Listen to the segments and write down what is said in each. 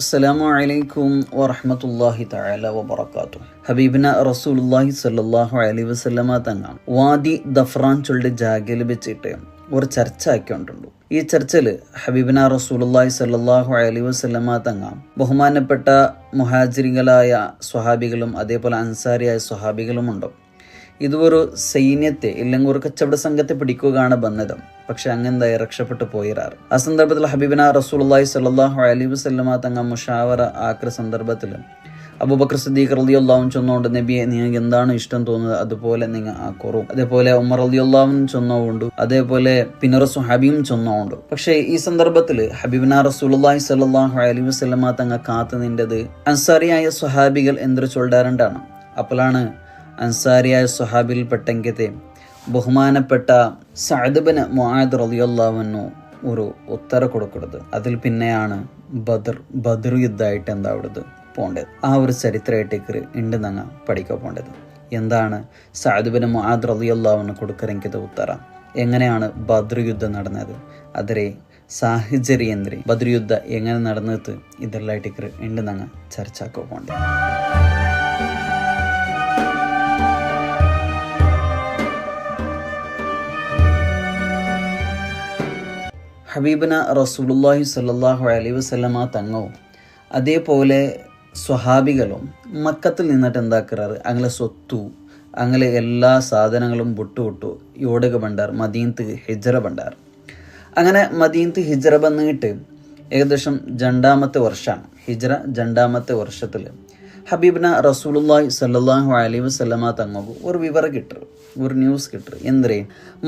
അസ്സലാമു അലൈക്കും വറഹ്മത്തുള്ളാഹി തആല വബറകാതുഹു. ഹബീബിന റസൂലുള്ളാഹി സ്വല്ലല്ലാഹു അലൈഹി വസല്ലമ തങ്ങൾ വാദി ദഫ്രാൻ ചൊല്ലിയ ജാഗയിൽ വെച്ചിട്ട് ഒരു ചർച്ച ആക്കിക്കൊണ്ടുണ്ട്. ഈ ചർച്ചയിൽ ഹബീബിന റസൂലുള്ളാഹി സ്വല്ലല്ലാഹു അലൈഹി വസല്ലമ തങ്ങൾ ബഹുമാനപ്പെട്ട മുഹാജിറുകളായ സ്വഹാബികളും അതേപോലെ അൻസാരിയായ സ്വഹാബികളും ഉണ്ട്. ഇതൊരു സൈന്യത്തെ ഇല്ലെങ്കിൽ ഒരു കച്ചവട സംഘത്തെ പിടിക്കുകയാണ് ബന്ധം. പക്ഷെ അങ്ങനെന്തായി രക്ഷപ്പെട്ടു പോയിരാറ്. ആ സന്ദർഭത്തിൽ ഹബീബിന റസൂലുള്ളാഹി സ്വല്ലല്ലാഹു അലൈഹി വസല്ലമ തങ്ങൾ മുഷാവറ ആക്കുന്ന സന്ദർഭത്തിൽ അബൂബക്കർ സിദ്ദീഖ് റളിയല്ലാഹു അൻഹു ചൊന്നുകൊണ്ട്, നബിയെ നിങ്ങൾക്ക് എന്താണ് ഇഷ്ടം തോന്നുന്നത് അതുപോലെ നിങ്ങൾ ആക്കോറും. അതേപോലെ ഉമർ റളിയല്ലാഹു അൻഹു ചൊന്നുകൊണ്ട്, അതേപോലെ പിന്നൊരു സ്വഹാബിയും ചൊന്നുകൊണ്ട്. പക്ഷേ ഈ സന്ദർഭത്തിൽ ഹബീബിന റസൂലുള്ളാഹി സ്വല്ലല്ലാഹു അലൈഹി വസല്ലമ തങ്ങൾ കാത്തു നിന്നത് അൻസാരിയായ സ്വഹാബികൾ എന്തൊരു ചൊല്ലാറുണ്ടാണ്. അപ്പോഴാണ് അൻസാരിയായ സ്വഹാബിൽപ്പെട്ടെങ്കത്തെ ബഹുമാനപ്പെട്ട സഅദ് ബിൻ മുആദ് റളിയല്ലാഹു അൻഹു ഒരു ഉത്തര കൊടുക്കുന്നത്. അതിൽ പിന്നെയാണ് ബദർ യുദ്ധമായിട്ട് എന്താ അവിടുന്ന് പോണ്ടത്. ആ ഒരു ചരിത്രമായിട്ടേക്ക് ഉണ്ട് ഞങ്ങൾ പഠിക്കാൻ പോണ്ടത്. എന്താണ് സഅദ് ബിൻ മുആദ് റളിയല്ലാഹു അൻഹു കൊടുക്കരെങ്കിൽ ഉത്തര, എങ്ങനെയാണ് ബദർ യുദ്ധം നടന്നത്, അതരെ സാഹചര്യം എന്തിരി, ബദർ യുദ്ധം എങ്ങനെ നടന്നത്, ഇതെല്ലാമായിട്ടേക്ക് ഉണ്ട് ഞങ്ങൾ ചർച്ചയാക്കാൻ പോണ്ടത്. ഹബീബിന റസൂലുള്ളാഹി സ്വല്ലല്ലാഹു അലൈഹി വസല്ലമ തങ്ങളും അതേപോലെ സ്വഹാബികളും മക്കത്തിൽ നിന്നിട്ട് എന്താക്കാറ്, അങ്ങനെ സ്വത്തു അങ്ങനെ എല്ലാ സാധനങ്ങളും വിട്ടു യോടക ബണ്ടാർ മദീനത്ത് ഹിജ്റ ബണ്ടാർ. അങ്ങനെ മദീനത്ത് ഹിജ്റ വന്നിട്ട് ഏകദേശം 2ാമത്തെ വർഷമാണ്. ഹിജ്റ 2ാമത്തെ വർഷത്തിൽ ഹബീബിന റസൂലുള്ളാഹി സ്വല്ലല്ലാഹു അലൈഹി വസല്ലമ തങ്ങൾക്ക് ഒരു വിവരം കിട്ടും, ഒരു ന്യൂസ് കിട്ടും. എന്തേ,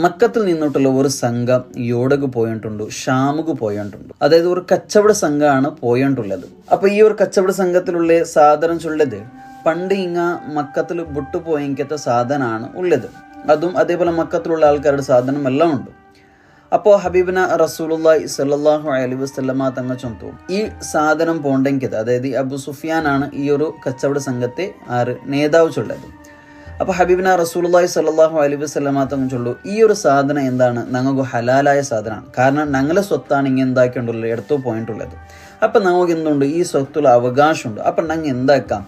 മക്കത്തിൽ നിന്നിട്ടുള്ള ഒരു സംഘം യോടക്ക് പോയിട്ടുണ്ട്, ഷാമുക്ക് പോയിട്ടുണ്ട്. അതായത് ഒരു കച്ചവട സംഘമാണ് പോയിട്ടുള്ളത്. അപ്പൊ ഈ ഒരു കച്ചവട സംഘത്തിലുള്ള സാധനം ചൊല്ലത് പണ്ട് മക്കത്തിൽ വിട്ടുപോയത്തെ സാധനമാണ് ഉള്ളത്. അതും അതേപോലെ മക്കത്തിലുള്ള ആൾക്കാരുടെ സാധനം എല്ലാം ഉണ്ട്. അപ്പോൾ ഹബീബിന റസൂലുള്ളാഹി സ്വല്ലല്ലാഹു അലൈഹി വസല്ലമ തങ്ങൾ ചൊന്നു, ഈ സാധനം പോണ്ടെങ്കിൽ, അതായത് അബു സുഫിയാനാണ് ഈ ഒരു കച്ചവട സംഘത്തെ നേതാവ് ചൊല്ലത്. അപ്പോൾ ഹബീബിന റസൂലുള്ളാഹി സ്വല്ലല്ലാഹു അലൈഹി വസല്ലമ തങ്ങൾ ചൊല്ലു, ഈ ഒരു സാധനം എന്താണ്, ഞങ്ങൾക്ക് ഹലാലായ സാധനമാണ്. കാരണം ഞങ്ങളെ സ്വത്താണ് ഇങ്ങനെ എന്താക്കിയിട്ടുള്ളത്, എടുത്തു പോയിട്ടുള്ളത്. അപ്പം നമുക്ക് എന്തുണ്ട്, ഈ സ്വത്തുള്ള അവകാശമുണ്ട്. അപ്പം ഞങ്ങൾ എന്താക്കാം,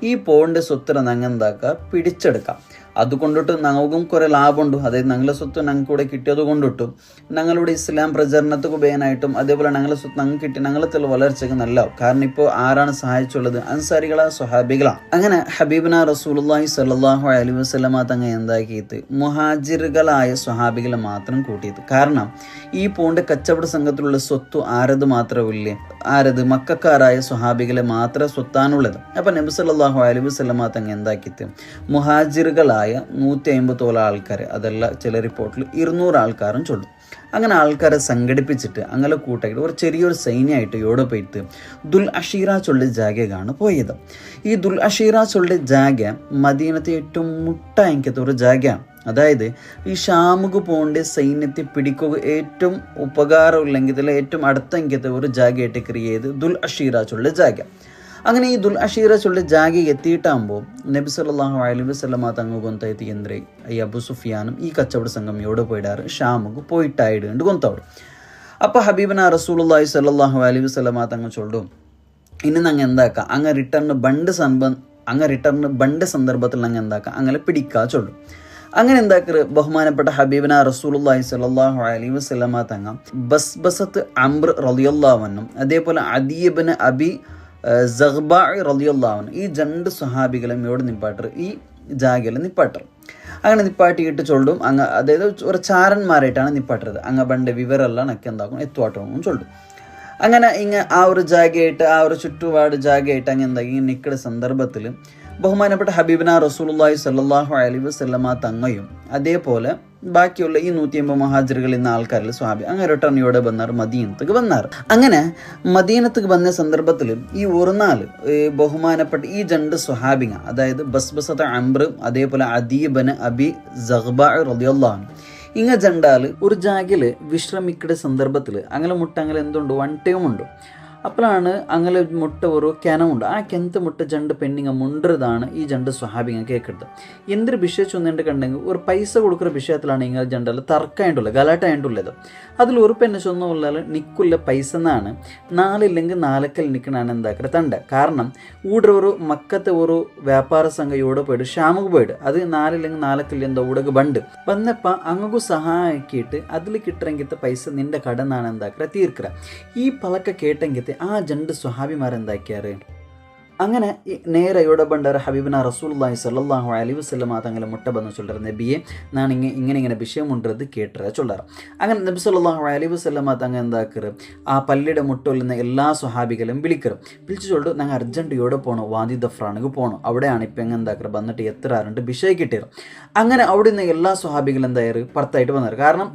ഈ പോണ്ട സ്വത്തിനെ ഞങ്ങൾ എന്താക്കുക, പിടിച്ചെടുക്കാം. അതുകൊണ്ടിട്ട് ഞങ്ങൾക്കും കുറേ ലാഭമുണ്ട്. അതായത് ഞങ്ങളുടെ സ്വത്ത് ഞങ്ങൾക്ക് കൂടെ കിട്ടിയത് കൊണ്ടിട്ടും ഞങ്ങളുടെ ഇസ്ലാം പ്രചരണത്തിന് ഉപയോഗമായിട്ടും അതേപോലെ ഞങ്ങളുടെ സ്വത്ത് ഞങ്ങൾക്ക് കിട്ടി ഞങ്ങളത്തിൽ വളർച്ചയ്ക്ക് നല്ലതാവും. കാരണം ഇപ്പോൾ ആരാണ് സഹായിച്ചുള്ളത്, അൻസാരികളാ സ്വഹാബികളാണ്. അങ്ങനെ ഹബീബിന റസൂലുള്ളാഹി സ്വല്ലല്ലാഹു അലൈഹി വസല്ലമ തങ്ങൾ എന്താക്കിയത്, മുഹാജിറുകളായ സ്വഹാബികളെ മാത്രം കൂട്ടിയത്. കാരണം ഈ പോണ്ട കച്ചവട സംഘത്തിലുള്ള സ്വത്ത് ആരത് മാത്രമില്ലേ, ആരത് മക്കക്കാരായ സ്വഹാബികളെ മാത്രം സ്വത്താണുള്ളത്. അപ്പം നബി സല്ലല്ലാഹു അലൈഹി വസല്ലമ തങ്ങൾ എന്താക്കിയത്, മുഹാജിറുകളായ 150 ആൾക്കാർ, അതല്ല ചില റിപ്പോർട്ടിൽ 200 ആൾക്കാരും ചൊല്ലും. അങ്ങനെ ആൾക്കാരെ സംഘടിപ്പിച്ചിട്ട് അങ്ങനെ കൂട്ടായിട്ട് ഒരു ചെറിയൊരു സൈന്യമായിട്ട് ഇവിടെ പോയിട്ട് ദുൽ അഷീറ ചൊല്ലിയ ജാഗയാണ് പോയത്. ഈ ദുൽ അഷീറ ചൊല്ലിയ ജാഗ മദീനത്തെ ഏറ്റവും മുട്ടായിക്കത്തെ ഒരു ജാഗയാണ്. അതായത് ഈ ഷാമുക്ക് പോകേണ്ട സൈന്യത്തെ പിടിക്കുക ഏറ്റവും ഉപകാരമില്ലെങ്കിൽ ഏറ്റവും അടുത്തെങ്കത്തെ ഒരു ജാഗയായിട്ട് ക്രിയേറ്റ് ദുൽ അഷീറ ചൊല്ലിയ ജാഗ. അങ്ങനെ ഈ ദുൽ അഷീറ ചൊല്ലിയ ജാഗ എത്തിയിട്ടാകുമ്പോൾ നബി സല്ലല്ലാഹു അലൈഹി വസല്ലമ തങ്ങൾ കൊന്തയത്തി എന്തേ, ഈ അബു സുഫിയാനും ഈ കച്ചവട സംഘം എവിടെ പോയിടാറ്, ഷാമുക്ക് പോയിട്ടായിടുണ്ട് കൊന്തോട്. അപ്പോൾ ഹബീബിന റസൂലുള്ളാഹി സ്വല്ലല്ലാഹു അലൈഹി വസല്ലമ തങ്ങൾ ചൊല്ലും, ഇനി ഞങ്ങൾ എന്താക്കാം, അങ്ങ് റിട്ടേൺ ബണ്ട് സന്ദർഭത്തിൽ ഞങ്ങൾ എന്താക്കാം, അങ്ങനെ പിടിക്കാ ചൊല്ലും. അങ്ങനെ എന്താക്കറ്, ബഹുമാനപ്പെട്ട ഹബീബിന റസൂലുള്ളാഹി സ്വല്ലല്ലാഹു അലൈഹി വസല്ലമ തങ്ങൾ ബസ്ബസത്ത് അംർ റളിയല്ലാഹു അൻഹു അതേപോലെ അദി ഇബ്നു അബി സഗ്ബാ റളിയല്ലാഹു അൻഹു ഈ 2 സ്വഹാബികളെ ഇവിടെ നിപ്പാട്ടർ, ഈ ജാഗയിൽ നിപ്പാട്ടർ. അങ്ങനെ നിപ്പാട്ടിയിട്ട് ചൊല്ലും. അതായത് ഒരു ചാരന്മാരായിട്ടാണ് നിപ്പാട്ടത്. ബണ്ട് വിവരമെല്ലാം നക്കി എന്താക്കും എത്തുവാട്ടവും ചൊല്ലും. അങ്ങനെ ആ ഒരു ജാഗയായിട്ട്, ആ ഒരു ചുറ്റുപാട് ജാഗയായിട്ട് അങ്ങനെ എന്താക്കി നിൽക്കുന്ന സന്ദർഭത്തിൽ ബഹുമാനപ്പെട്ട ഹബീബിന റസൂലുള്ളാഹി സ്വല്ലല്ലാഹു അലൈഹി വസല്ലമ തങ്ങയും അതേപോലെ ബാക്കിയുള്ള ഈ 150 മുഹാജിറുകൾ എന്ന ആൾക്കാരിൽ സ്വഹാബി അങ്ങനെ റിട്ടേൺ ഇവിടെ വന്നാർ, മദീനത്തേക്ക് വന്നാർ. അങ്ങനെ മദീനത്തേക്ക് വന്ന സന്ദർഭത്തിൽ ഈ ഒരു നാൾ ബഹുമാനപ്പെട്ട ഈ 2 സ്വഹാബിങ്ങ, അതായത് ബസ്ബസത്ത് അംർ അതേപോലെ അദി ഇബ്നു അബി സഗ്ബാ റളിയല്ലാഹു അൻഹു ഇങ്ങ ജണ്ടാൽ ഒരു ജാഗയിൽ വിശ്രമിക്കുന്ന സന്ദർഭത്തിൽ അങ്ങനെ മുട്ടങ്ങനെ എന്തുണ്ട്, വൺ ടൈം ഉണ്ട്. അപ്പോഴാണ് അങ്ങനെ മുട്ട ഒരു കിണമുണ്ട്, ആ കിണത്ത് മുട്ട ജണ്ട് പെണ്ണിങ്ങ മുണ്ടതാണ് ഈ ജണ്ട് സ്വഹാബിങ്ങ കേൾക്കുന്നത്. എന്തൊരു വിഷയം ചൊന്നിട്ട് കണ്ടെങ്കിൽ ഒരു പൈസ കൊടുക്കുന്ന വിഷയത്തിലാണ് ഇങ്ങനെ ജണ്ടല്ല തർക്കമായിട്ടുള്ളത്, ഗലാട്ടായിട്ടുള്ളത്. അതിൽ ഒരു പെണ്ണ് ചൊന്നുള്ളത് നിക്കുള്ള പൈസ എന്നാണ്, നാലില്ലെങ്കിൽ നാലക്കൽ നിൽക്കണാണ് എന്താക്കുക തണ്ട. കാരണം ഊടെ ഒരു മക്കത്തെ ഒരു വ്യാപാര സംഘയോടെ പോയിട്ട് ഷാമുക്ക് പോയിട്ട് അത് നാലില്ലെങ്കിൽ നാലക്കൽ എന്താ ഊടക്ക് ബണ്ട് വന്നപ്പോൾ അങ്ങക്ക് സഹായിക്കിയിട്ട് അതിൽ കിട്ടണമെങ്കിലത്തെ പൈസ നിൻ്റെ കടന്നാണ് എന്താക്കുക തീർക്കുക. ഈ പലക്ക കേട്ടെങ്കിൽ ആ ജണ്ട് സ്വഹാബിമാരെന്താക്കിയാറ് അങ്ങനെ നേരെ ഇവിടെ ബണ്ടാറ് ഹബീബിന റസൂലുള്ളാഹി സ്വല്ലല്ലാഹു അലൈഹി വസല്ലമ തങ്ങളെ മുട്ട ബന്ന് ചൊല്ലാറ്, നബിയെ நான் ഇങ്ങനെ വിഷയമുണ്ടത് കേട്ടറ ചൊല്ലാറ്. അങ്ങനെ നബി സല്ലല്ലാഹു അലൈഹി വസല്ലമ തങ്ങൾ എന്താക്കറ് ആ പള്ളിയുടെ മുട്ടൊല്ലുന്ന എല്ലാ സ്വഹാബികളും വിളിച്ചു ചൊല്ലു, ഞങ്ങൾ അർജൻറ്റ് ഇവിടെ പോകണം, വാദി ദഫ്രാനുക്ക് പോകണം, അവിടെയാണ് ഇപ്പം എങ്ങനെ എന്താക്കുക വന്നിട്ട് എത്രാറുണ്ട് വിഷയം കിട്ടിയത്. അങ്ങനെ അവിടെ നിന്ന് എല്ലാ സ്വഹാബികളും എന്തായാറ് പുറത്തായിട്ട് വന്നത്. കാരണം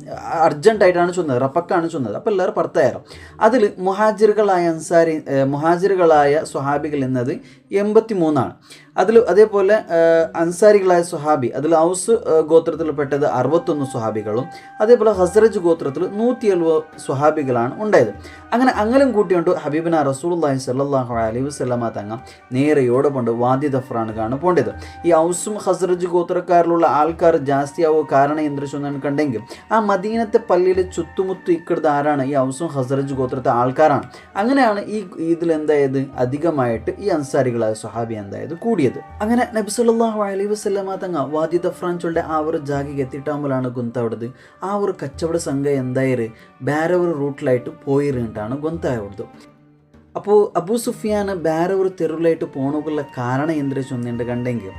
അർജൻറ്റായിട്ടാണ് ചൊന്നത്, റപ്പക്കാണ് ചൊന്നത്. അപ്പോൾ എല്ലാവരും പുറത്തായിരുന്നു. അതിൽ മുഹാജിറുകളായ സ്വഹാബികൾ എന്നത് 83 അതിൽ അതേപോലെ അൻസാരികളായ സ്വഹാബി അതിൽ ഔസ് ഗോത്രത്തിൽപ്പെട്ടത് 61 സ്വഹാബികളും അതേപോലെ ഹസ്രജ് ഗോത്രത്തിൽ 170 സ്വഹാബികളാണ് ഉണ്ടായത്. അങ്ങനെ കൂട്ടിക്കൊണ്ട് ഹബീബിന റസൂലുള്ളാഹി സ്വല്ലല്ലാഹു അലൈഹി വസല്ലമ തങ്ങൾ നേരെയോടെ കൊണ്ട് വാദി ദഫ്രാനുക്കാണ് പോകേണ്ടത്. ഈ ഔസും ഹസ്രജ് ഗോത്രക്കാരിലുള്ള ആൾക്കാർ ജാസ്തിയാവോ കാരണം എന്തൊരു കണ്ടെങ്കിൽ ആ മദീനത്തെ പള്ളിയിൽ ചുറ്റുമുത്ത് ഇക്കടുത്ത് ആരാണ്? ഈ ഔസും ഹസ്രജ് ഗോത്രത്തെ ആൾക്കാരാണ്. അങ്ങനെയാണ് ഈ ഇതിൽ എന്തായത് അധികമായിട്ട് ഈ അൻസാരികളായ സ്വഹാബി എന്തായത് കൂടിയത്. അങ്ങനെ നബി സല്ലല്ലാഹു അലൈഹി വസല്ലമ തങ്ങൾ വാദി ദഫ്രാൻ ചൊല്ലെ ആ ഒരു ജാഗിക്ക് എത്തിയിട്ടാകുമ്പോഴാണ് ഗൊന്താവിടത് ആ ഒരു കച്ചവട സംഘം എന്തായത് വേറെ ഒരു റൂട്ടിലായിട്ട് പോയിരുന്നിട്ടാണ് ഗൊന്താവിടുന്നത്. അപ്പോൾ അബൂ സുഫിയാൻ വേറെ ഒരു തെരുവിലായിട്ട് പോകണമെന്നുള്ള കാരണം എന്തൊരു ചൊന്നിട്ട് കണ്ടെങ്കിൽ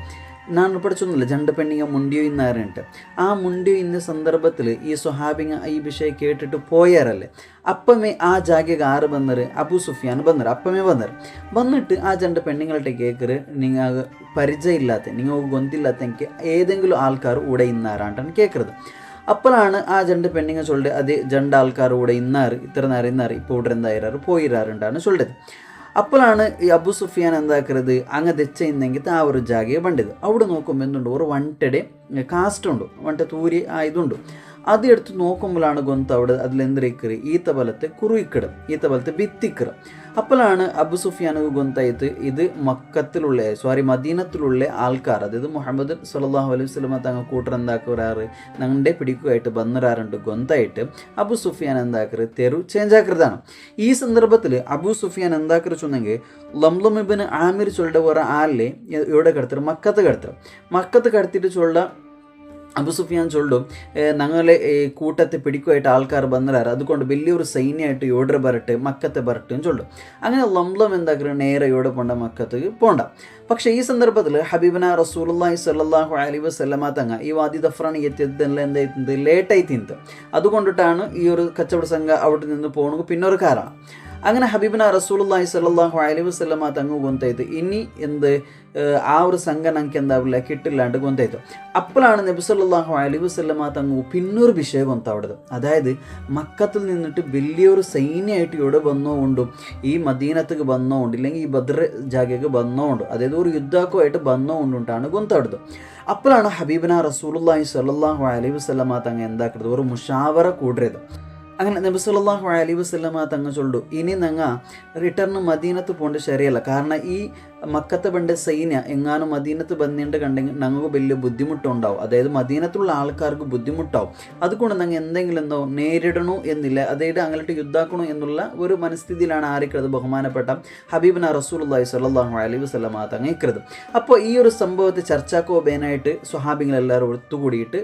ನಾನು പഠിച്ചൊന്നുമില്ല ജണ്ട് പെണ്ണിങ്ങ മുണ്ടിയോ ഇന്നാറിട്ട് ആ മുണ്ടിയോ ഇന്ന സന്ദർഭത്തിൽ ഈ സ്വഹാബിങ്ങ ഈ വിഷയം കേട്ടിട്ട് പോയാറല്ലേ അപ്പമേ ആ ജാഗ്യക്ക് ആറ് ബന്നറ് അബൂ സുഫിയാൻ ബന്നറ് അപ്പമേ വന്നിട്ട് ആ ജണ്ട് പെണ്ണുങ്ങളുടെ കേക്കറ് നിങ്ങൾ പരിചയമില്ലാത്ത നിങ്ങൾക്ക് ഗൊന്തില്ലാത്ത എനിക്ക് ഏതെങ്കിലും ആൾക്കാർ കൂടെ ഇന്നാറാണ്ടാണ് കേൾക്കുന്നത്. അപ്പോഴാണ് ആ ജണ്ട് പെണ്ണിങ്ങ ചൊല്ലുന്നത് അത് ജണ്ട് ആൾക്കാർ കൂടെ ഇന്നാറ് ഇത്ര നേരം ഇന്നാറ് ഇപ്പോൾ ഇവിടെ എന്തായിരാറ് പോയിരാറുണ്ടാണ് ചൊല്ലത്. അപ്പോഴാണ് ഈ അബൂ സുഫിയാൻ എന്താക്കരുത് അങ്ങ് തെച്ചെങ്കിൽ ആ ഒരു ജാഗയെ ബണ്ടത്. അവിടെ നോക്കുമ്പോൾ എന്തുണ്ട് ഒരു വണ്ടയുടെ കാസ്റ്റുണ്ട്, വണ്ട തൂരി ആ ഇതുണ്ട്. അത് എടുത്ത് നോക്കുമ്പോഴാണ് ഗൊന്ത് അവിടെ അതിലെന്തിരിക്കറ് ഈത്ത ബലത്തെ കുറുയിക്കിടും, ഈത്ത ബലത്തെ ഭിത്തിക്കിറും. അപ്പോഴാണ് അബൂ സുഫിയാൻ ഗൊന്തായത് ഇത് മദീനത്തിലുള്ള ആൾക്കാർ, അതായത് മുഹമ്മദ് സല്ലല്ലാഹു അലൈഹി വസല്ലം തങ്ങൾ കൂട്ടർ എന്താക്കുറാറ് ഞങ്ങളുടെ പിടിക്കുമായിട്ട് ബന്നറാറുണ്ട് ഗൊന്തായിട്ട് അബൂ സുഫിയാൻ എന്താക്കറ് തെരു ചേഞ്ച് ആക്കരുതാണ്. ഈ സന്ദർഭത്തിൽ അബൂ സുഫിയാൻ എന്താക്കറ് ചൊന്നെങ്കിൽ ലംലം ഇബ്നു ആമിർ ചൊല്ലുടെ വേറെ ആളിലെ ഇവിടെ കിടത്തറ് മക്കത്ത് കടത്തിയിട്ട് ചൊല്ല അബൂ സുഫിയാൻ ചൊല്ലും ഞങ്ങളെ കൂട്ടത്തെ പിടിക്കുമായിട്ട് ആൾക്കാർ ബന്നറാറ്, അതുകൊണ്ട് വലിയൊരു സൈന്യമായിട്ട് യോടർ ബരട്ട് മക്കത്തെ ബരട്ടും ചൊല്ലും. അങ്ങനെ ലംലം എന്താക്കുക നേരെ യോടെ പോണ്ട മക്കത്ത് പോണ്ട. പക്ഷേ ഈ സന്ദർഭത്തിൽ ഹബീബന റസൂലുള്ളാഹി സ്വല്ലല്ലാഹു അലൈഹി വസല്ലമ തങ്ങൾ ഈ വാദി ദഫ്രാൻ എത്തിയതെല്ലാം എന്തായിട്ടുണ്ട് ലേറ്റായി തിന്നത്. അതുകൊണ്ടിട്ടാണ് ഈ ഒരു കച്ചവട സംഘം അവിടെ നിന്ന് പോകണമെങ്കിൽ പിന്നൊരു കാരണം. അങ്ങനെ ഹബീബന റസൂലുള്ളാഹി സ്വല്ലല്ലാഹു അലൈഹി വസല്ലമ തങ്ങൾ ഗൊന്തായത് ഇനി എന്ത് ആ ഒരു സംഘം ഞങ്ങൾക്ക് എന്താവില്ല കിട്ടില്ലാണ്ട് ഗൊന്തായത്. അപ്പോഴാണ് നബി സല്ലല്ലാഹു അലൈഹി വസല്ലമ തങ്ങൾ പിന്നൊരു വിഷയം ഗൊന്താവിടത്. അതായത് മക്കത്തിൽ നിന്നിട്ട് വലിയൊരു സൈന്യമായിട്ട് ഇവിടെ വന്നോണ്ടും ഈ മദീനത്തേക്ക് വന്നോണ്ട് ഇല്ലെങ്കിൽ ഈ ബദ്ർ ജാഗയ്ക്ക് വന്നോണ്ട് അതായത് ഒരു യുദ്ധക്കുമായിട്ട് വന്നോണ്ടിട്ടാണ് ഗൊന്താവിടത്. അപ്പോഴാണ് ഹബീബന റസൂലുള്ളാഹി സ്വല്ലല്ലാഹു അലൈഹി വസല്ലമ തങ്ങൾ എന്താക്കുന്നത് ഒരു മുഷാവറ കൂടരുത്. അങ്ങനെ നബി സല്ലല്ലാഹു അലൈഹി വസല്ലമ തങ്ങൾ ചൊല്ലു ഇനി ഞങ്ങൾ റിട്ടേൺ മദീനത്ത് പോകേണ്ടത് ശരിയല്ല. കാരണം ഈ മക്കത്തെ ബണ്ട സൈന്യ എങ്ങാനും മദീനത്ത് ബന്ധിട്ട് കണ്ടെങ്കിൽ ഞങ്ങൾക്ക് വലിയ ബുദ്ധിമുട്ടുണ്ടാവും, അതായത് മദീനത്തുള്ള ആൾക്കാർക്ക് ബുദ്ധിമുട്ടാവും. അതുകൊണ്ട് ഞങ്ങൾ എന്തെങ്കിലും നേരിടണോ എന്നില്ല, അതായത് അങ്ങോട്ട് യുദ്ധാക്കണോ എന്നുള്ള ഒരു മനസ്ഥിതിയിലാണ് ആരിക്കത് ബഹുമാനപ്പെട്ട ഹബീബന റസൂലുള്ളാഹി സ്വല്ലല്ലാഹു അലൈഹി വസല്ലമ തങ്ങൾ ഇക്കരുത്. അപ്പോൾ ഈ ഒരു സംഭവത്തെ ചർച്ചാക്കോബേനായിട്ട് സ്വഹാബികളെല്ലാവരും ഒത്തുകൂടിയിട്ട്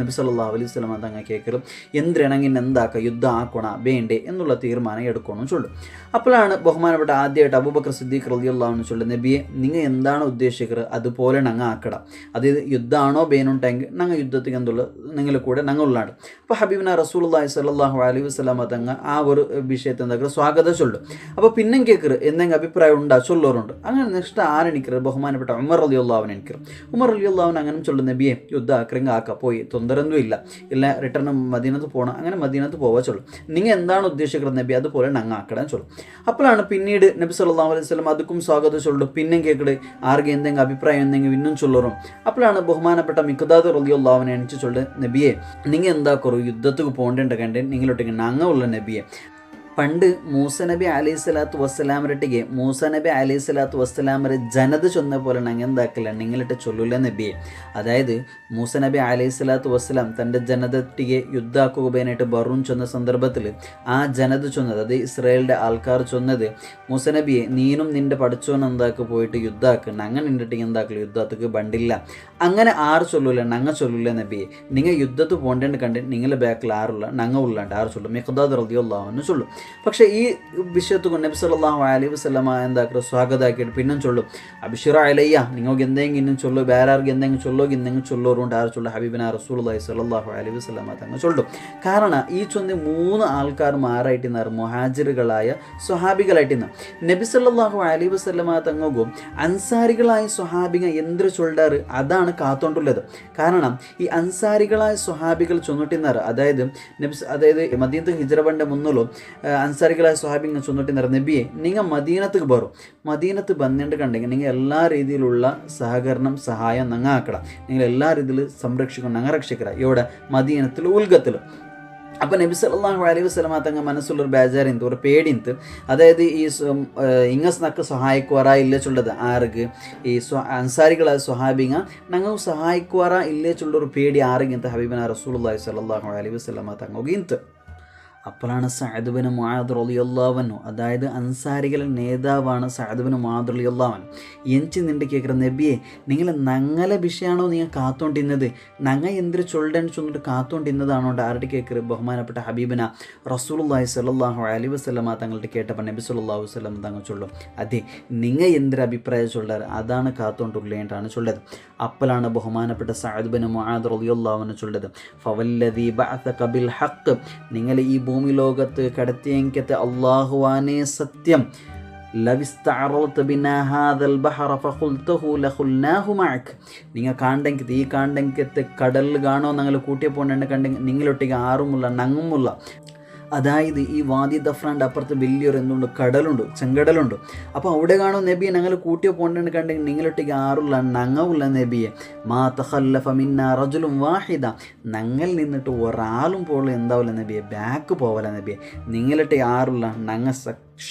നബി സല്ലല്ലാഹു അലൈഹി വസല്ലമ തങ്ങൾ കേൾക്കലും എന്തിനാണെങ്കിൽ എന്താക്കുക യുദ്ധം ആക്കണ വേണ്ടേ എന്നുള്ള തീരുമാനം എടുക്കണം ചൊല്ലും. അപ്പോഴാണ് ബഹുമാനപ്പെട്ട ആദ്യമായിട്ട് അബൂബക്കർ സിദ്ദീഖ് റളിയല്ലാഹു അൻഹു ചൊല്ലുന്നത് നബിയെ നിങ്ങൾ എന്താണ് ഉദ്ദേശിക്കുന്നത് അതുപോലെ ഞങ്ങൾ ആക്കണം, അതായത് യുദ്ധമാണോ ബേനുണ്ടെങ്കിൽ ഞങ്ങൾ യുദ്ധത്തിൽ എന്തുള്ള നിങ്ങൾ കൂടെ ഞങ്ങളുള്ളതാണ്. അപ്പോൾ ഹബീബിന റസൂലുള്ളാഹി സ്വല്ലല്ലാഹു അലൈഹി വസല്ലമ തങ്ങൾ ആ ഒരു വിഷയത്തെ എന്താക്കുക സ്വാഗതം ചൊല്ലും. അപ്പോൾ പിന്നെ കേൾക്കറ് എന്തെങ്കിലും അഭിപ്രായം ഉണ്ടാ ചൊല്ലോറുണ്ട്. അങ്ങനെ നെക്സ്റ്റ് ആരെണിക്കറ് ബഹുമാനപ്പെട്ട ഉമർ റളിയല്ലാഹു അൻഹു എനിക്കറ്. ഉമർ റളിയല്ലാഹു അൻഹു അങ്ങനെ ചൊല്ലും നബിയെ യുദ്ധം ആക്കറെങ്കിൽ ആക്കാം, പോയി തൊന്തരൊന്നും ഇല്ല റിട്ടേൺ മദീനത്ത് പോകണം, അങ്ങനെ മദീനത്ത് പോവാൻ ചൊല്ലും. നിങ്ങൾ എന്താണ് ഉദ്ദേശിക്കുന്നത് നബി അതുപോലെ ഞങ്ങൾ ആക്കണം ചൊല്ലും. അപ്പോഴാണ് പിന്നീട് നബി സല്ലല്ലാഹു അലൈഹി വസല്ലം അതുക്കും സ്വാഗതം ചൊല്ലും. പിന്നെ കേൾക്കട് ആർക്കും എന്തെങ്കിലും അഭിപ്രായം എന്തെങ്കിലും ഇന്നും ചൊല്ലും. അപ്പോഴാണ് ബഹുമാനപ്പെട്ട മിഖ്ദാദ് റളിയല്ലാഹു അൻഹു എണിച്ച് ചൊല്ല് നബിയെ നിങ്ങൾ എന്താ കുറവ് യുദ്ധത്തിൽ പോകേണ്ട കണ്ട് നിങ്ങളൊട്ടേക്ക് ഞങ്ങളുള്ള നബിയെ പണ്ട് മൂസ നബി അലൈഹി സ്വലാത്തു വസ്സലാമരട്ടിಗೆ മൂസ നബി അലൈഹി സ്വലാത്തു വസ്സലാമരെ ജനത ചൊന്ന പോലെ ഞങ്ങൾ എന്താക്കില്ല നിങ്ങളിട്ട് ചൊല്ലൂല നബിയെ. അതായത് മൂസ നബി അലൈഹി സ്വലാത്തു വസ്സലാം തൻ്റെ ജനതട്ടിಗೆ യുദ്ധ ആക്കുകയായിട്ട് ബറൂൻ ചൊന്ന സന്ദർഭത്തിൽ ആ ജനത ചൊന്നത്, അത് ഇസ്രായേലിൻ്റെ ആൾക്കാർ ചൊന്നത്, മൂസ നബിയെ നീനും നിൻ്റെ പഠിച്ചോൻ എന്താക്കി പോയിട്ട് യുദ്ധാക്ക്, ഞങ്ങൾ നിന്നിട്ടിಗೆ എന്താക്കില്ല യുദ്ധത്തേക്ക് ബണ്ടില്ല. അങ്ങനെ ആറ് ചൊല്ലൂല, ഞങ്ങൾ ചൊല്ലൂല നബിയെ. നിങ്ങൾ യുദ്ധത്ത് പോകേണ്ടത് കണ്ട് നിങ്ങളുടെ ബാക്കിൽ ആറുള്ള ഞങ്ങൾ ഉള്ളാണ്ട് ആറ് ചൊല്ലും, മിഖ്ദാദ് റളിയല്ലാഹു അൻഹു ചൊല്ലും. പക്ഷേ ഈ വിഷയത്ത് കൊണ്ട് നബി സല്ലല്ലാഹു അലൈഹി വസല്ലമ എന്താക്കുക സ്വാഗതമാക്കിയിട്ട് പിന്നെ ചൊല്ലും, അബ്ശിറ അലയ്യ, നിങ്ങൾക്ക് എന്തെങ്കിലും ചൊല്ലു, വേറെ ആർക്ക് എന്തെങ്കിലും ചൊല്ലോಗಿ എന്തെങ്കിലും ചൊല്ലോറുണ്ട് ആറ് ചൊല്ലും, ഹബീബിന റസൂലുള്ളാഹി സ്വല്ലല്ലാഹു അലൈഹി വസല്ലമ തങ്ങൾ ചൊല്ലും. കാരണം ഈ ചൊന്ന് 3 ആൾക്കാർ മാറായിട്ടിരുന്നാറ്, മുഹാജിറുകളായ സ്വഹാബികളായിട്ടിരുന്ന നബി സല്ലല്ലാഹു അലൈഹി വസല്ലമ തങ്ങൾക്കും അൻസാരികളായ സ്വഹാബികൾ എന്തൊരു ചൊല്ലാറ് അതാണ് കാത്തോണ്ടുള്ളത്. കാരണം ഈ അൻസാരികളായ സ്വഹാബികൾ ചൊന്നിട്ടിരുന്നാറ്, അതായത് മദീനത്ത് ഹിജ്റ പണ്ട് മുന്നോലും അൻസാരികളായ സ്വഹാബിങ്ങൾ ചൊന്നിട്ടിരുന്നാറ്, നബിയെ നിങ്ങൾ മദീനത്തേക്ക് ബറും, മദീനത്ത് ബന്നിട്ട് കണ്ടെങ്കിൽ നിങ്ങൾ എല്ലാ രീതിയിലുള്ള സഹകരണം സഹായം ഞങ്ങൾ ആക്കണം, നിങ്ങൾ എല്ലാ രീതിയിലും സംരക്ഷിക്കണം, ഞങ്ങൾ രക്ഷിക്കണം ഇവിടെ മദീനത്തിൽ ഉൽഗത്തിൽ. അപ്പോൾ നബി സല്ലല്ലാഹു അലൈഹി വസല്ലമ തങ്ങൾ മനസ്സുള്ളൊരു ബേജാറിന്ത് ഒരു പേടിന്ത്, അതായത് ഈ ഇങ്ങസ്നക്ക് സഹായിക്കുവാറാ ഇല്ലേ ചൊല്ലത് ആർക്ക് ഈ അൻസാരികളായ സ്വഹാബിങ്ങ ഞങ്ങൾ സഹായിക്കുവാറാ ഇല്ലേ ചൊല്ലൊരു പേടി ആർക്കിಂತ ഹബീബന റസൂലുള്ളാഹി സ്വല്ലല്ലാഹു അലൈഹി വസല്ലമ തങ്ങൾക്കിಂತ. അപ്പോഴാണ് സഅദ് ബിൻ മുആദ് റളിയല്ലാഹു അൻഹു, അതായത് അൻസാരികളുടെ നേതാവാണ് സഅദ് ബിൻ മുആദ് റളിയല്ലാഹു അൻഹു, എനിക്ക് നിൻ്റെ കേൾക്കുന്ന നബിയെ നിങ്ങൾ ഞങ്ങളെ വിഷയമാണോ നിങ്ങൾ കാത്തോണ്ടിരുന്നത്, ഞങ്ങൾ എന്തൊരു ചൊല്ലൻ ചൊന്നിട്ട് കാത്തോണ്ടിരുന്നതാണോ ആരുടെ കേൾക്കറ് ബഹുമാനപ്പെട്ട ഹബീബിന റസൂലുള്ളാഹി സ്വല്ലല്ലാഹു അലൈഹി വസല്ലമ തങ്ങളുടെ കേട്ടപ്പോൾ നബി സല്ലല്ലാഹു അലൈഹി വസല്ലം തങ്ങൾ ചൊല്ലും, അതെ നിങ്ങൾ എന്തൊരു അഭിപ്രായം ചൊല്ലാറ് അതാണ് കാത്തോണ്ടുള്ളേണ്ടാണ് ചൊല്ലത്. അപ്പോഴാണ് ബഹുമാനപ്പെട്ട സഅദ് ബിൻ മുആദ് റളിയല്ലാഹു അൻഹു ചൊല്ലത്, ഫവല്ലദീ ബഅസക ബിൽ ഹഖ്, നിങ്ങൾ ഈ ഭൂമി ലോകത്ത് കടത്തിയെങ്കത്തെ അള്ളാഹുവാനേ സത്യം, നിങ്ങൾ കാണ്ടെങ്കിൽ ഈ കാണ്ടെങ്കത്തെ കടലിൽ കാണോ ഞങ്ങൾ കൂട്ടിയ പോകേണ്ട കണ്ടെങ്കിൽ നിങ്ങളൊട്ടിക്ക് ആറുമുള്ള നങ്ങുമുള്ള, അതായത് ഈ വാദി ദഫ്രാൻ്റെ അപ്പുറത്ത് വലിയൊരു എന്തുണ്ട് കടലുണ്ട്, ചെങ്കടലുണ്ട്. അപ്പോൾ അവിടെ കാണും നബിയെ ഞങ്ങൾ കൂട്ടിയോ പോകേണ്ടത് കണ്ടെങ്കിൽ നിങ്ങളൊട്ടിക്ക് ആറുള്ള നങ്ങവുള്ള നബിയെ, മാ തഖല്ലഫ മിന്നാ റജുലുൻ വാഹിദ, ഞങ്ങൾ നിന്നിട്ട് ഒരാളും പോലും എന്താവില്ല നബിയെ, ബാക്ക് പോവല നബിയെ, നിങ്ങളിട്ട് ആറുള്ള ഞങ്ങൾ